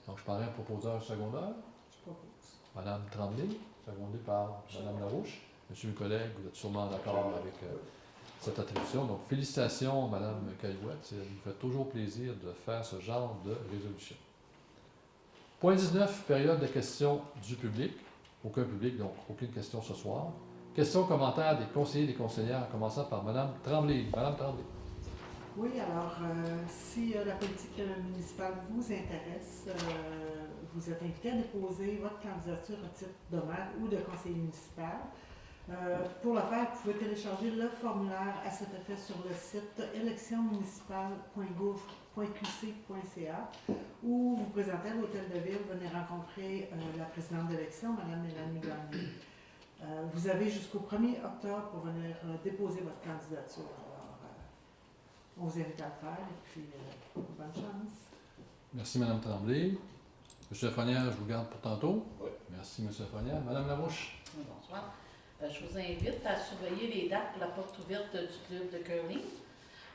Donc, je parlerai un proposeur secondaire. Je propose. Mme Tremblay, secondée par Mme Larouche. Monsieur le collègue, vous êtes sûrement d'accord avec cette attribution. Donc, félicitations, Mme Caillouette. Ça nous fait toujours plaisir de faire ce genre de résolution. Point 19, période de questions du public. Aucun public, donc aucune question ce soir. Questions, commentaires des conseillers et des conseillères, en commençant par Mme Tremblay. Mme Tremblay. Oui, alors, si la politique municipale vous intéresse, vous êtes invité à déposer votre candidature à titre de maire ou de conseiller municipal. Pour le faire, vous pouvez télécharger le formulaire à cet effet sur le site électionmunicipale.gouv.qc.ca ou vous présenter à l'hôtel de ville, venez rencontrer la présidente d'élection, Mme Mélanie Gagné. Vous avez jusqu'au 1er octobre pour venir déposer votre candidature. Alors, on vous invite à le faire et puis bonne chance. Merci, Mme Tremblay. M. Lafrenière, je vous garde pour tantôt. Oui. Merci, M. Lafrenière. Mme Larouche. Bonsoir. Je vous invite à surveiller les dates pour la porte ouverte du club de curling.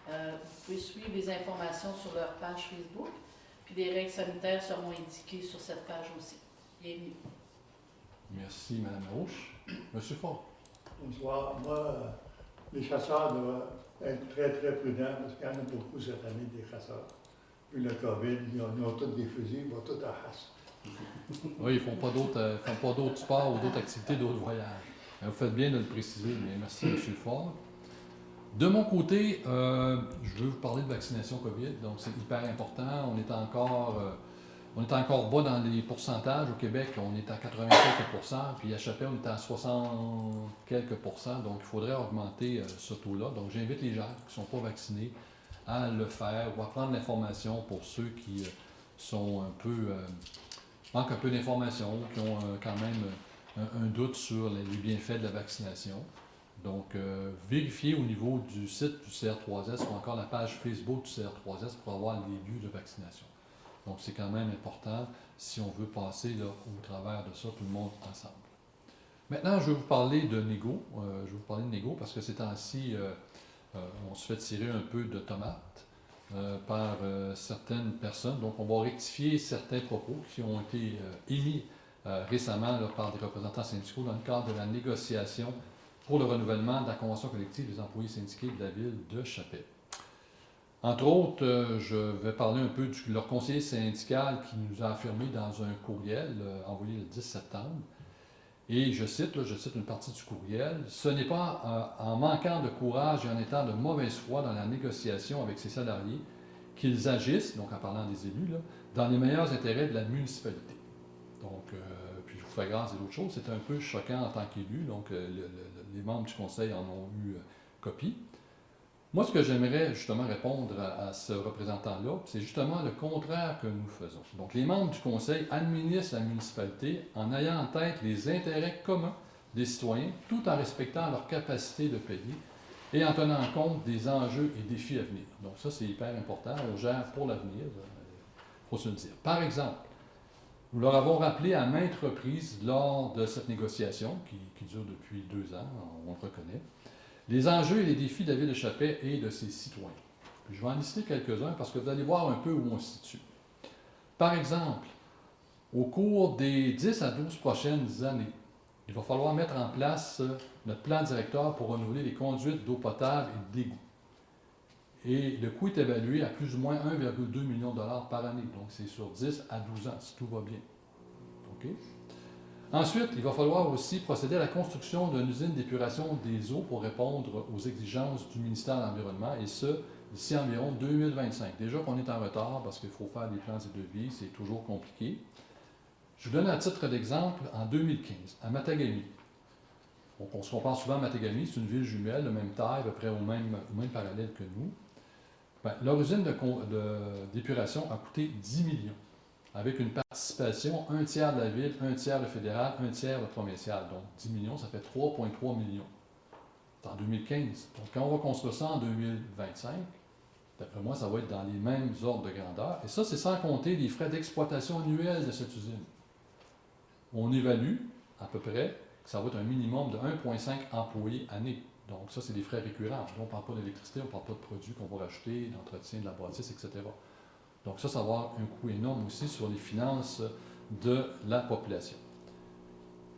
Vous pouvez suivre les informations sur leur page Facebook, puis les règles sanitaires seront indiquées sur cette page aussi. Bienvenue. Merci, Mme Larouche. M. Fort. Bonsoir. Moi, les chasseurs doivent être très, très prudents parce qu'il y en a beaucoup cette année des chasseurs. Vu le COVID, ils ont tous des fusils, ils vont tous à la chasse. Oui, ils ne font pas d'autres sports ou d'autres activités, d'autres voyages. Vous faites bien de le préciser, mais merci, M. Fort. De mon côté, je veux vous parler de vaccination COVID, donc c'est hyper important. On est encore On est encore bas dans les pourcentages. Au Québec, on est à 80 quelques pourcents, puis à Chapelle, on est à 60 quelques pourcents. Donc, il faudrait augmenter ce taux-là. Donc, j'invite les gens qui ne sont pas vaccinés à le faire ou à prendre l'information pour ceux qui sont un peu manquent un peu d'informations, qui ont quand même un doute sur les bienfaits de la vaccination. Donc, vérifiez au niveau du site du CR3S ou encore la page Facebook du CR3S pour avoir les lieux de vaccination. Donc, c'est quand même important si on veut passer là, au travers de ça, tout le monde ensemble. Maintenant, je vais vous parler de négo. Parce que ces temps-ci, on se fait tirer un peu de tomates par certaines personnes. Donc, on va rectifier certains propos qui ont été émis récemment là, par des représentants syndicaux dans le cadre de la négociation pour le renouvellement de la convention collective des employés syndiqués de la ville de Chapelle. Entre autres, je vais parler un peu de leur conseiller syndical qui nous a affirmé dans un courriel envoyé le 10 septembre, et je cite une partie du courriel, « Ce n'est pas en manquant de courage et en étant de mauvaise foi dans la négociation avec ses salariés qu'ils agissent, donc en parlant des élus, là, dans les meilleurs intérêts de la municipalité. » Donc, puis je vous fais grâce et d'autres choses, c'est un peu choquant en tant qu'élu, donc les membres du conseil en ont eu copie. Moi, ce que j'aimerais justement répondre à ce représentant-là, c'est justement le contraire que nous faisons. Donc, les membres du conseil administrent la municipalité en ayant en tête les intérêts communs des citoyens, tout en respectant leur capacité de payer et en tenant compte des enjeux et défis à venir. Donc, ça, c'est hyper important. On gère pour l'avenir, il faut se le dire. Par exemple, nous leur avons rappelé à maintes reprises lors de cette négociation, qui dure depuis 2 ans, on le reconnaît, les enjeux et les défis de la ville de Chapelle et de ses citoyens. Puis je vais en lister quelques-uns parce que vous allez voir un peu où on se situe. Par exemple, au cours des 10 à 12 prochaines années, il va falloir mettre en place notre plan directeur pour renouveler les conduites d'eau potable et d'égout. Et le coût est évalué à plus ou moins 1,2 million de dollars par année. Donc, c'est sur 10 à 12 ans, si tout va bien. OK? Ensuite, il va falloir aussi procéder à la construction d'une usine d'épuration des eaux pour répondre aux exigences du ministère de l'Environnement, et ce, d'ici environ 2025. Déjà qu'on est en retard parce qu'il faut faire des plans et devis, c'est toujours compliqué. Je vous donne un titre d'exemple en 2015, à Matagami. Donc, on se compare souvent à Matagami, c'est une ville jumelle de même taille, à peu près au même parallèle que nous. Leur usine d'épuration a coûté 10 millions. Avec une participation, 1/3 de la ville, 1/3 le fédéral, 1/3 le provincial. Donc 10 millions, ça fait 3,3 millions. C'est en 2015. Donc quand on va construire ça en 2025, d'après moi, ça va être dans les mêmes ordres de grandeur. Et ça, c'est sans compter les frais d'exploitation annuels de cette usine. On évalue, à peu près, que ça va être un minimum de 1,5 employés année. Donc ça, c'est des frais récurrents. On ne parle pas d'électricité, on ne parle pas de produits qu'on va racheter, d'entretien de la bâtisse, etc. Donc ça va avoir un coût énorme aussi sur les finances de la population.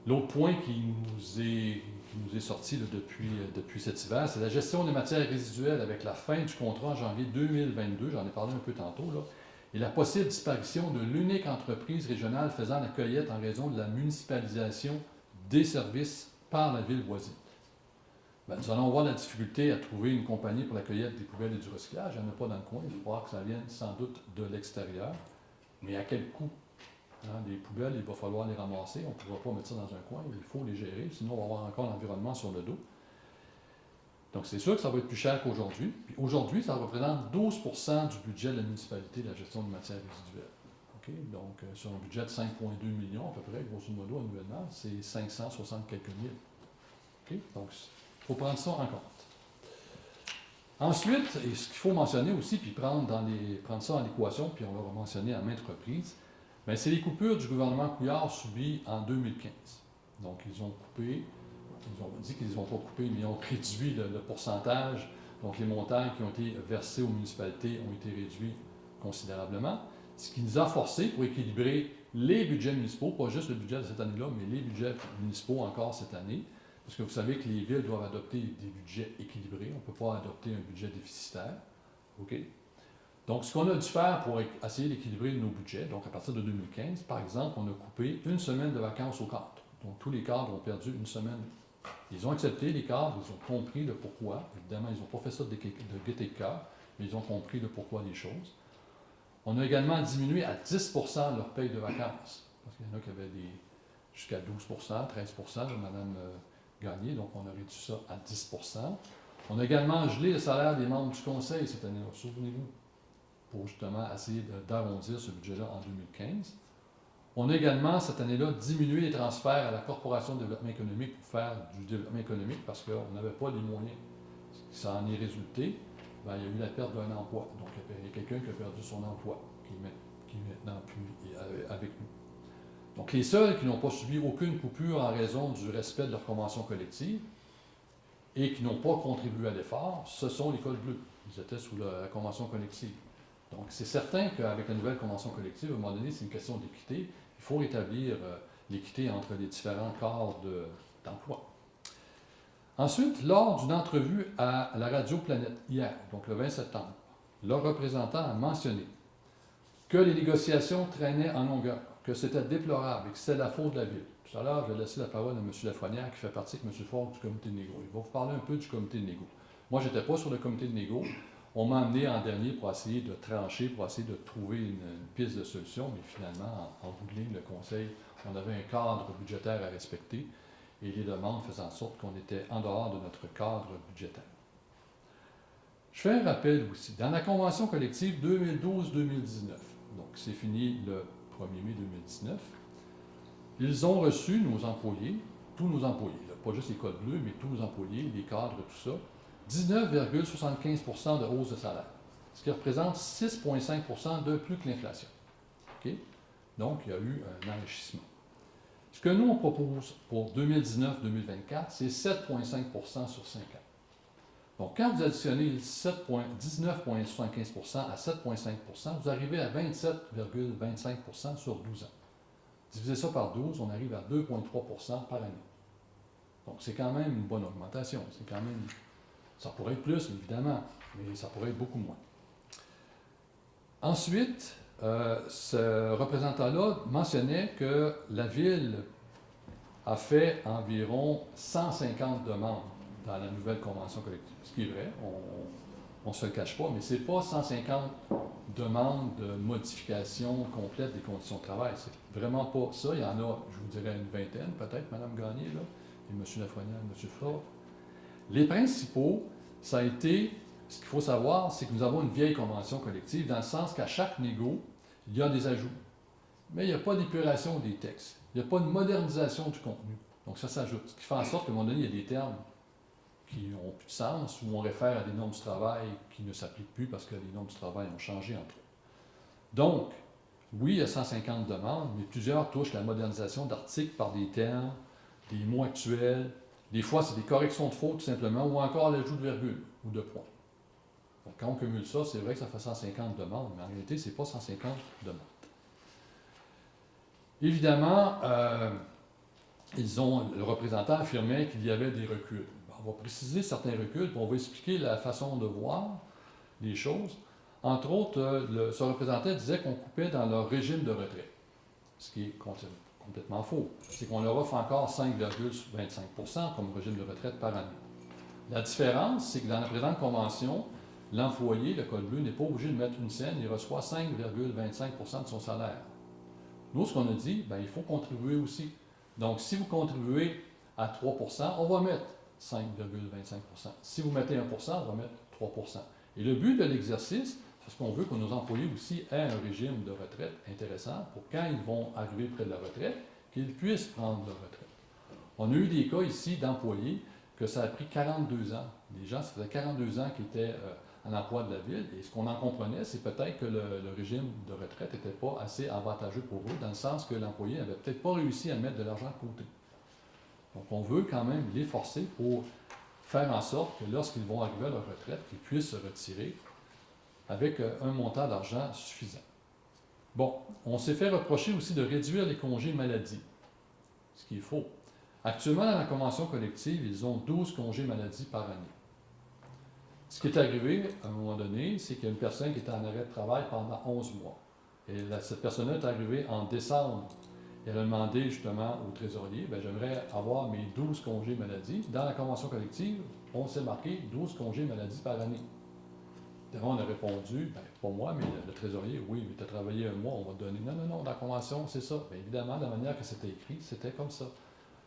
L'autre point qui nous est sorti là, depuis cet hiver, c'est la gestion des matières résiduelles avec la fin du contrat en janvier 2022, j'en ai parlé un peu tantôt, là, et la possible disparition de l'unique entreprise régionale faisant la cueillette en raison de la municipalisation des services par la ville voisine. Nous allons voir la difficulté à trouver une compagnie pour la cueillette des poubelles et du recyclage. Il n'y en a pas dans le coin. Il va falloir que ça vienne sans doute de l'extérieur. Mais à quel coût? Les poubelles, il va falloir les ramasser. On ne pourra pas mettre ça dans un coin. Il faut les gérer. Sinon, on va avoir encore l'environnement sur le dos. Donc, c'est sûr que ça va être plus cher qu'aujourd'hui. Puis aujourd'hui, ça représente 12% du budget de la municipalité, la gestion de matières résiduelles. Okay? Donc, sur un budget de 5,2 millions à peu près, grosso modo, annuellement, c'est 560 quelques mille. Okay? Donc, il faut prendre ça en compte. Ensuite, et ce qu'il faut mentionner aussi, puis prendre ça en équation, puis on l'a mentionné à maintes reprises, c'est les coupures du gouvernement Couillard subies en 2015. Donc, ils ont dit qu'ils n'ont pas coupé, mais ils ont réduit le pourcentage. Donc, les montants qui ont été versés aux municipalités ont été réduits considérablement, ce qui nous a forcés pour équilibrer les budgets municipaux, pas juste le budget de cette année-là, mais les budgets municipaux encore cette année. Parce que vous savez que les villes doivent adopter des budgets équilibrés. On ne peut pas adopter un budget déficitaire. OK? Donc, ce qu'on a dû faire pour essayer d'équilibrer nos budgets, donc à partir de 2015, par exemple, on a coupé 1 semaine de vacances aux cadres. Donc, tous les cadres ont perdu 1 semaine. Ils ont accepté, les cadres, ils ont compris le pourquoi. Évidemment, ils n'ont pas fait ça de gaieté de cœur, mais ils ont compris le pourquoi des choses. On a également diminué à 10 leur paye de vacances. Parce qu'il y en a qui avaient jusqu'à 12 13 Mme Gagné, donc on a réduit ça à 10 On a également gelé le salaire des membres du conseil cette année-là, souvenez-vous, pour justement essayer d'arrondir ce budget-là en 2015. On a également, cette année-là, diminué les transferts à la Corporation de développement économique pour faire du développement économique parce qu'on n'avait pas les moyens. Ça en est résulté. Ben, il y a eu la perte d'un emploi. Donc, il y a quelqu'un qui a perdu son emploi, qui est maintenant plus avec nous. Donc, les seuls qui n'ont pas subi aucune coupure en raison du respect de leur convention collective et qui n'ont pas contribué à l'effort, ce sont les cols bleus. Ils étaient sous la convention collective. Donc, c'est certain qu'avec la nouvelle convention collective, à un moment donné, c'est une question d'équité. Il faut rétablir l'équité entre les différents corps d'emploi. Ensuite, lors d'une entrevue à la Radio Planète hier, donc le 20 septembre, leur représentant a mentionné que les négociations traînaient en longueur, que c'était déplorable et que c'était la faute de la Ville. Tout à l'heure, je vais laisser la parole à M. Lafrenière qui fait partie avec M. Ford du comité de négo. Il va vous parler un peu du comité de négo. Moi, je n'étais pas sur le comité de négo. On m'a amené en dernier pour essayer de trancher, pour essayer de trouver une piste de solution, mais finalement, en bout de ligne, le Conseil, on avait un cadre budgétaire à respecter et les demandes faisaient en sorte qu'on était en dehors de notre cadre budgétaire. Je fais un rappel aussi. Dans la convention collective 2012-2019, donc c'est fini le 1er mai 2019, ils ont reçu, nos employés, tous nos employés, là, pas juste les codes bleus, mais tous nos employés, les cadres, tout ça, 19,75 de hausse de salaire, ce qui représente 6,5 de plus que l'inflation. Okay? Donc, il y a eu un enrichissement. Ce que nous, on propose pour 2019-2024, c'est 7,5 sur 5 ans. Donc, quand vous additionnez 19,75 à 7,5 vous arrivez à 27,25 sur 12 ans. Divisez ça par 12, on arrive à 2,3 par année. Donc, c'est quand même une bonne augmentation. C'est quand même... Ça pourrait être plus, évidemment, mais ça pourrait être beaucoup moins. Ensuite, ce représentant-là mentionnait que la Ville a fait environ 150 demandes dans la nouvelle convention collective. Ce qui est vrai, on ne se le cache pas, mais ce n'est pas 150 demandes de modification complète des conditions de travail. C'est vraiment pas ça. Il y en a, je vous dirais, une vingtaine, peut-être, Mme Gagné, là, et M. Lafrenière, M. Fort. Les principaux, ça a été, ce qu'il faut savoir, c'est que nous avons une vieille convention collective, dans le sens qu'à chaque négo, il y a des ajouts. Mais il n'y a pas d'épuration des textes. Il n'y a pas de modernisation du contenu. Donc ça s'ajoute. Ce qui fait en sorte qu'à un moment donné, il y a des termes qui n'ont plus de sens, ou on réfère à des normes du travail qui ne s'appliquent plus parce que les normes du travail ont changé entre eux. Donc, oui, il y a 150 demandes, mais plusieurs touchent la modernisation d'articles par des termes, des mots actuels. Des fois, c'est des corrections de fautes, tout simplement, ou encore l'ajout de virgule ou de points. Donc, quand on cumule ça, c'est vrai que ça fait 150 demandes, mais en réalité, ce n'est pas 150 demandes. Évidemment, le représentant affirmait qu'il y avait des reculs. On va préciser certains reculs, puis on va expliquer la façon de voir les choses. Entre autres, ce représentant disait qu'on coupait dans leur régime de retraite, ce qui est complètement faux. C'est qu'on leur offre encore 5,25 comme régime de retraite par année. La différence, c'est que dans la présente convention, l'employé, le code bleu, n'est pas obligé de mettre une scène, il reçoit 5,25 de son salaire. Nous, ce qu'on a dit, il faut contribuer aussi. Donc, si vous contribuez à 3 on va mettre 5,25 Si vous mettez 1 on va mettre 3 Et le but de l'exercice, c'est ce qu'on veut que nos employés aussi aient un régime de retraite intéressant pour quand ils vont arriver près de la retraite, qu'ils puissent prendre leur retraite. On a eu des cas ici d'employés que ça a pris 42 ans. Les gens, ça faisait 42 ans qu'ils étaient en emploi de la Ville, et ce qu'on en comprenait, c'est peut-être que le régime de retraite n'était pas assez avantageux pour eux, dans le sens que l'employé n'avait peut-être pas réussi à mettre de l'argent de côté. Donc, on veut quand même les forcer pour faire en sorte que lorsqu'ils vont arriver à leur retraite, qu'ils puissent se retirer avec un montant d'argent suffisant. Bon, on s'est fait reprocher aussi de réduire les congés maladie, ce qui est faux. Actuellement, dans la convention collective, ils ont 12 congés maladie par année. Ce qui est arrivé, à un moment donné, c'est qu'il y a une personne qui était en arrêt de travail pendant 11 mois. Et cette personne-là est arrivée en décembre. Et elle a demandé justement au trésorier, j'aimerais avoir mes 12 congés maladie. Dans la convention collective, on s'est marqué 12 congés maladie par année. Évidemment, on a répondu, ben, pas moi, mais le trésorier, oui, mais tu as travaillé un mois, on va te donner. Non, non, non, dans la convention, c'est ça. Bien évidemment, de la manière que c'était écrit, c'était comme ça.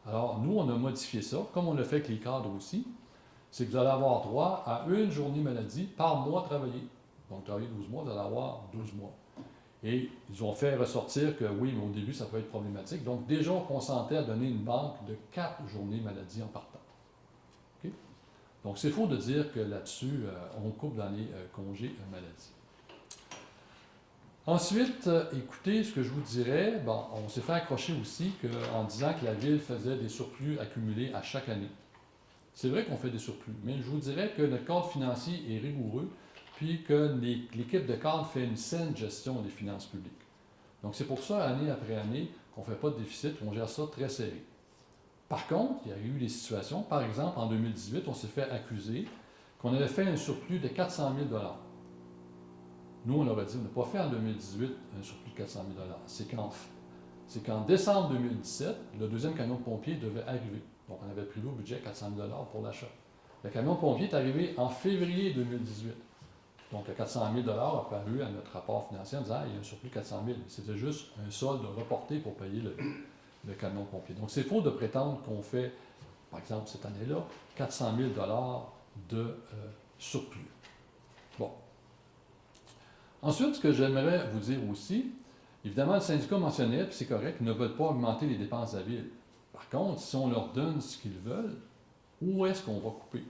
Alors, nous, on a modifié ça, comme on l'a fait avec les cadres aussi, c'est que vous allez avoir droit à une journée maladie par mois travaillé. Donc, travailler 12 mois, vous allez avoir 12 mois. Et ils ont fait ressortir que oui, mais au début, ça peut être problématique. Donc, déjà, on consentait à donner une banque de 4 journées maladie en partant. OK? Donc, c'est faux de dire que là-dessus, on coupe dans les congés maladie. Ensuite, écoutez, ce que je vous dirais, bon, on s'est fait accrocher aussi en disant que la Ville faisait des surplus accumulés à chaque année. C'est vrai qu'on fait des surplus, mais je vous dirais que notre cadre financier est rigoureux, puis que l'équipe de cadre fait une saine gestion des finances publiques. Donc, c'est pour ça, année après année, qu'on ne fait pas de déficit, on gère ça très serré. Par contre, il y a eu des situations, par exemple, en 2018, on s'est fait accuser qu'on avait fait un surplus de 400 000 $. Nous, on aurait dit, on n'a pas fait en 2018 un surplus de 400 000 $. C'est qu'en décembre 2017, le deuxième camion de pompiers devait arriver. Donc, on avait prévu au budget 400 000 $ pour l'achat. Le camion de pompier est arrivé en février 2018. Donc, le 400 000 $ a apparu à notre rapport financier en disant il y a un surplus de 400 000. C'était juste un solde reporté pour payer le camion de pompier. Donc, c'est faux de prétendre qu'on fait, par exemple, cette année-là, 400 000 $ de surplus. Bon. Ensuite, ce que j'aimerais vous dire aussi, évidemment, le syndicat mentionnait, puis c'est correct, ils ne veulent pas augmenter les dépenses de la Ville. Par contre, si on leur donne ce qu'ils veulent, où est-ce qu'on va couper?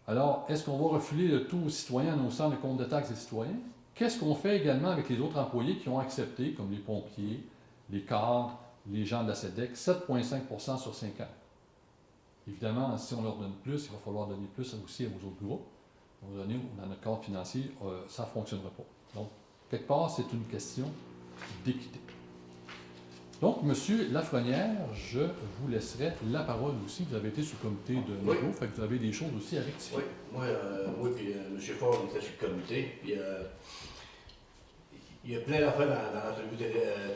Alors, est-ce qu'on va refiler le tout aux citoyens en haussant le compte de taxes des citoyens? Qu'est-ce qu'on fait également avec les autres employés qui ont accepté, comme les pompiers, les cadres, les gens de la SEDEC, 7,5 % sur 5 ans? Évidemment, si on leur donne plus, il va falloir donner plus aussi aux autres groupes. À un moment donné, dans notre cadre financier, ça ne fonctionnera pas. Donc, quelque part, c'est une question d'équité. Donc, M. Lafrenière, je vous laisserai la parole aussi. Vous avez été sur le comité de négo, fait que vous avez des choses aussi à rectifier. Oui, moi puis M. Ford, on était sur le comité. Puis, il y a plein d'affaires dans l'entrevue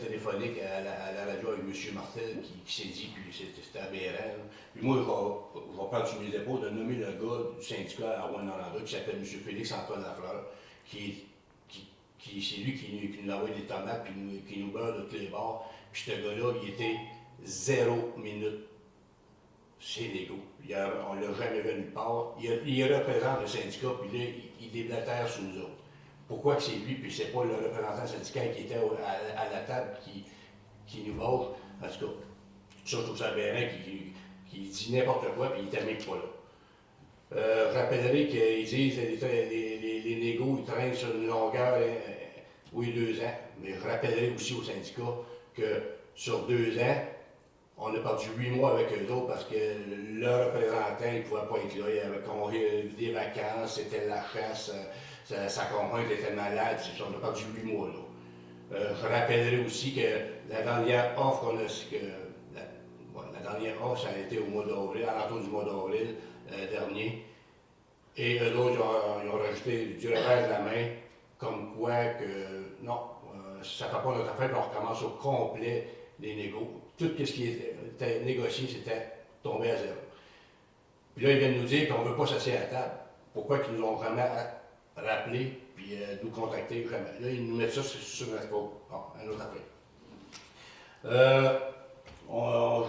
téléphonique à la radio avec M. Martel qui s'est dit, puis c'était aberrant. Puis moi, je vais prendre sur mes épaules de nommer le gars du syndicat à Rouen-Noranda qui s'appelle M. Félix-Antoine Lafleur, c'est lui qui nous envoie des tomates puis qui nous beurre de tous les bords. Puis ce gars-là, il était 0 minute chez Lego. On ne l'a jamais vu nulle part. Il représente le syndicat, puis là, il déblatère sur nous autres. Pourquoi que c'est lui, puis c'est pas le représentant syndical qui était à la table qui nous bâche? En tout cas, ça, je trouve ça aberrant qui dit n'importe quoi, puis il n'était même pas là. Je rappellerai qu'ils disent les négos, ils traînent sur une longueur, oui, 2 ans. Mais je rappellerai aussi au syndicat que sur 2 ans, on a perdu 8 mois avec eux autres parce que le représentant ne pouvait pas être là. Il avait congé des vacances, c'était la chasse, sa conjointe était malade, on a perdu 8 mois là. Je rappellerai aussi que la dernière offre qu'on a, la dernière offre, ça a été au mois d'avril, à l'entour du mois d'avril dernier. Et eux autres, ils ont rajouté du revers de la main, comme quoi que non, ça ne fait pas notre affaire, puis on recommence au complet les négos. Tout ce qui était négocié, c'était tombé à 0. Puis là, ils viennent nous dire qu'on ne veut pas s'asseoir à la table. Pourquoi qu'ils nous ont jamais rappelé, puis nous contacter jamais. Là, ils nous mettent ça sur notre faute. Bon, un autre affaire.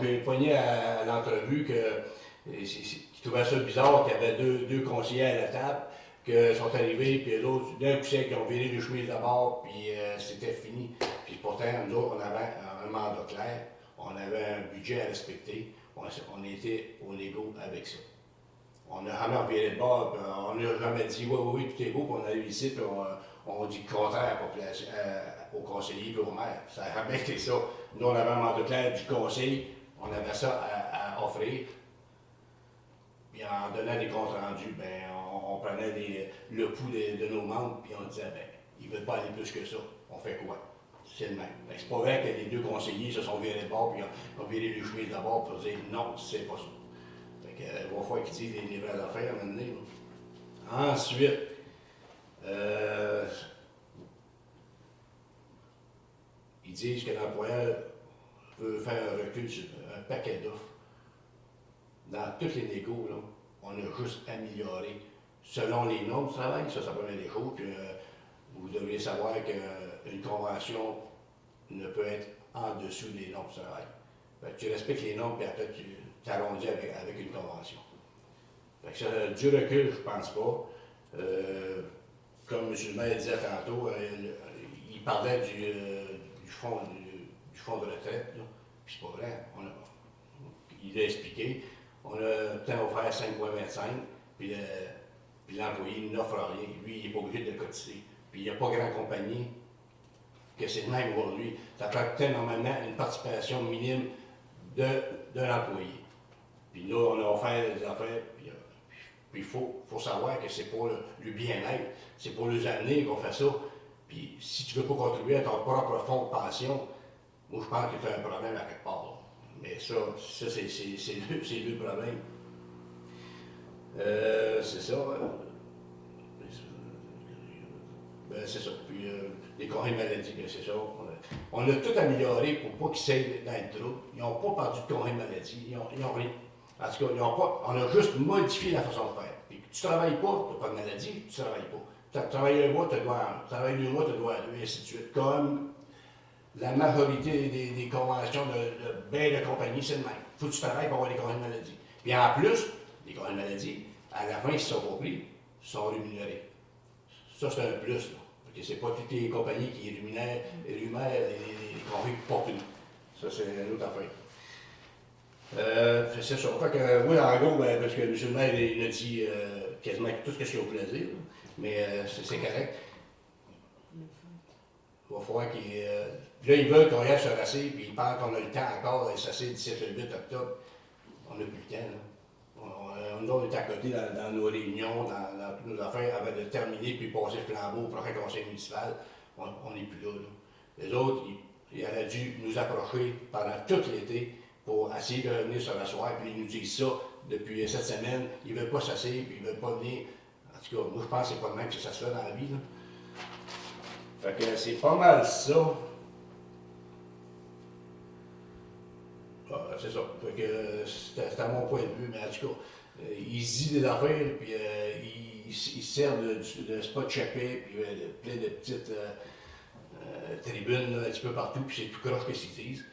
J'ai poigné à l'entrevue qu'ils trouvaient ça bizarre qu'il y avait deux conseillers à la table, qui sont arrivés, puis les autres, d'un coup sec, ils ont viré les chemises d'abord, puis c'était fini. Puis pourtant, nous autres, on avait un mandat clair, on avait un budget à respecter, on était au négo avec ça. On n'a jamais reviré de bord, on n'a jamais dit oui, tout est beau, puis on arrive ici, puis on dit le contraire aux conseillers et aux maires. Ça a jamais été ça. Nous, on avait un mandat clair du conseil, on avait ça à offrir. Puis en donnant des comptes rendus, ben, on prenait le pouls de nos membres, puis on disait, ben, ils ne veulent pas aller plus que ça. On fait quoi? C'est le même. Ben, c'est pas vrai que les deux conseillers se sont virés de bord, puis ont viré les chemises d'abord pour dire non, c'est pas ça. Fait que, il va falloir qu'ils disent les vraies affaires à un moment donné. Ensuite, ils disent que l'employeur veut faire un recul sur un paquet d'offres. Dans toutes les négos, là, on a juste amélioré selon les normes du travail, ça première des choses. Puis, vous devriez savoir qu'une convention ne peut être en dessous des normes du travail. Fait que tu respectes les normes, puis après, tu t'arrondis avec une convention. Fait que ça, du recul, je pense pas. Comme M. le maire disait tantôt, il parlait du fonds de retraite, là. Puis c'est pas vrai. Il a expliqué. On a tant offert 5,25, puis l'employé n'offre rien. Lui, il n'est pas obligé de le cotiser. Puis il n'y a pas grande compagnie que c'est le même aujourd'hui. Ça prend normalement une participation minime d'un employé. Puis là, on a offert des affaires, puis il faut savoir que c'est pour le bien-être, c'est pour les années qu'on fait ça. Puis si tu ne veux pas contribuer à ton propre fonds de pension, moi je pense que tu as un problème à quelque part. Mais ça c'est deux problèmes. C'est ça. Ben, c'est ça. Puis les congés de maladie, ben, c'est ça. On a tout amélioré pour pas qu'ils s'aillent dans le trou. Ils n'ont pas perdu de congés de maladie. Ils n'ont rien. En tout cas, on a juste modifié la façon de faire. Puis, tu ne travailles pas, tu n'as pas de maladie, tu ne travailles pas. Tu travailles un mois, tu dois un. Tu travailles 2 mois, tu dois 2, et ainsi de suite. Comme la majorité des conventions de bien de compagnie, c'est le même. Il faut que tu travailles pour avoir des congés de maladie. Puis en plus, les congés de maladie, à la fin, s'ils sont pas pris, ils sont rémunérés. Ça, c'est un plus. Là. Parce que c'est pas toutes les compagnies qui rémunèrent les congés pas pris. Ça, c'est une autre affaire. C'est ça. Fait que, oui, en gros, ben, parce que M. le maire, il a dit quasiment tout ce qu'il y a au plaisir, là. Mais c'est correct. Il va falloir qu'il. Là, ils veulent qu'on aille se rasser, puis ils pensent qu'on a le temps encore de s'asseoir le 17 et le 8 octobre. On n'a plus le temps, là. Nous, on est à côté dans nos réunions, dans toutes nos affaires, avant de terminer, puis passer le flambeau au prochain conseil municipal. On n'est plus là, là. Les autres, ils auraient dû nous approcher pendant tout l'été pour essayer de revenir se rasseoir, puis ils nous disent ça depuis cette semaine. Ils ne veulent pas s'asseoir, puis ils ne veulent pas venir. En tout cas, moi, je pense que c'est pas le même que ça se fait dans la vie, là. Fait que c'est pas mal ça. C'est ça. Fait que c'était à mon point de vue, mais en tout cas, ils se disent des affaires, puis ils servent de spot chapé, puis plein de petites tribunes là, un petit peu partout, puis c'est tout croche que s'ils disent.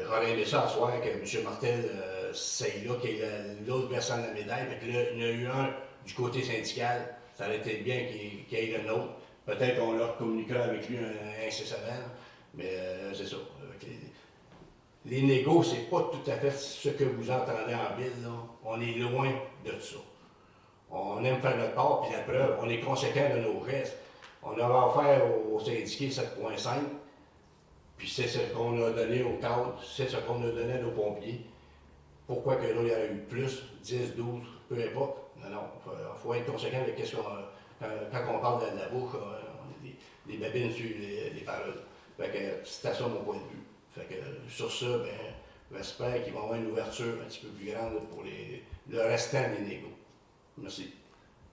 J'aurais aimé ça à soir que M. Martel, c'est là qu'il y ait l'autre versant de la médaille, fait que là, il y en a eu un du côté syndical, ça aurait été bien qu'il y ait le nôtre. Peut-être qu'on leur communiquera avec lui incessamment, mais c'est ça. Les négos, c'est pas tout à fait ce que vous entendez en ville, là. On est loin de ça. On aime faire notre part, puis la preuve, on est conséquent de nos gestes. On avait offert aux syndiqués 7,5, puis c'est ce qu'on a donné aux cadres, c'est ce qu'on a donné à nos pompiers. Pourquoi que là, il y aurait eu plus, 10, 12, peu importe. Non, il faut être conséquent de qu'est-ce qu'on a. Quand on parle de la bouche, on a des babines sur les paroles. Fait que c'était ça mon point de vue. Fait que sur ça, ben, j'espère qu'ils vont avoir une ouverture un petit peu plus grande pour le restant des négos. Merci.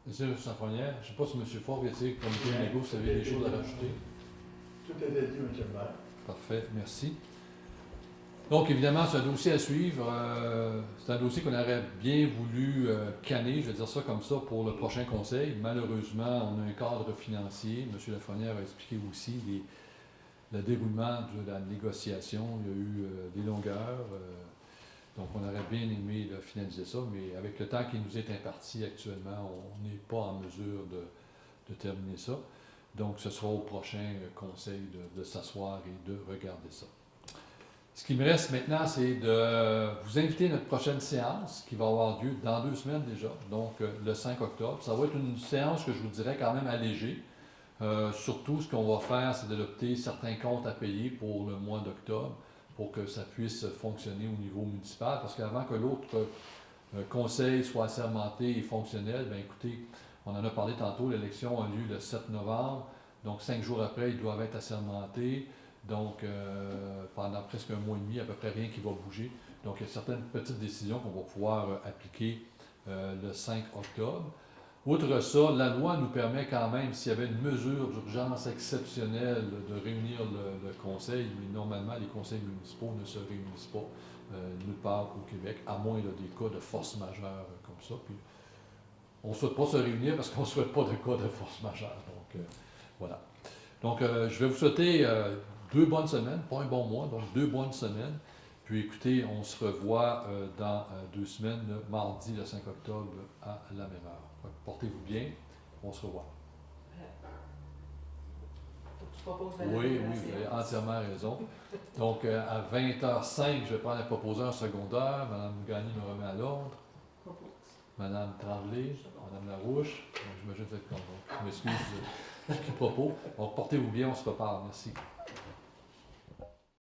Monsieur Sanfonière, je ne sais pas si M. Fort vient de dire que comité de négo, vous avez des choses à rajouter. Tout a été dit, M. le maire. Parfait, merci. Donc, évidemment, c'est un dossier à suivre. C'est un dossier qu'on aurait bien voulu canner, je vais dire ça comme ça, pour le prochain conseil. Malheureusement, on a un cadre financier. M. Lafrenière a expliqué aussi le déroulement de la négociation. Il y a eu des longueurs. Donc, on aurait bien aimé finaliser ça, mais avec le temps qui nous est imparti actuellement, on n'est pas en mesure de terminer ça. Donc, ce sera au prochain conseil de s'asseoir et de regarder ça. Ce qui me reste maintenant, c'est de vous inviter à notre prochaine séance qui va avoir lieu dans 2 semaines déjà, donc le 5 octobre. Ça va être une séance que je vous dirais quand même allégée. Surtout, ce qu'on va faire, c'est d'adopter certains comptes à payer pour le mois d'octobre pour que ça puisse fonctionner au niveau municipal. Parce qu'avant que l'autre conseil soit assermenté et fonctionnel, bien écoutez, on en a parlé tantôt, l'élection a lieu le 7 novembre. Donc 5 jours après, ils doivent être assermentés. Donc, pendant presque 1 mois et demi, à peu près rien qui va bouger. Donc, il y a certaines petites décisions qu'on va pouvoir appliquer le 5 octobre. Outre ça, la loi nous permet quand même, s'il y avait une mesure d'urgence exceptionnelle, de réunir le conseil, mais normalement, les conseils municipaux ne se réunissent pas nulle part au Québec, à moins des cas de force majeure comme ça. Puis, on ne souhaite pas se réunir parce qu'on ne souhaite pas de cas de force majeure. Donc, voilà. Donc, je vais vous souhaiter 2 bonnes semaines, pas un bon mois, donc 2 bonnes semaines. Puis écoutez, on se revoit dans 2 semaines, le mardi le 5 octobre à la même heure. Portez-vous bien, on se revoit. Faut que tu proposes la Oui, la vous séance. avez entièrement raison. Donc, à 20h05, je vais prendre la proposeur secondaire. Mme Gagné me remet à l'ordre. Propose. Mme Tremblay, Mme Larouche. Donc, j'imagine que vous êtes content. Je m'excuse, je suis propos. Donc, portez-vous bien, on se reparle. Merci.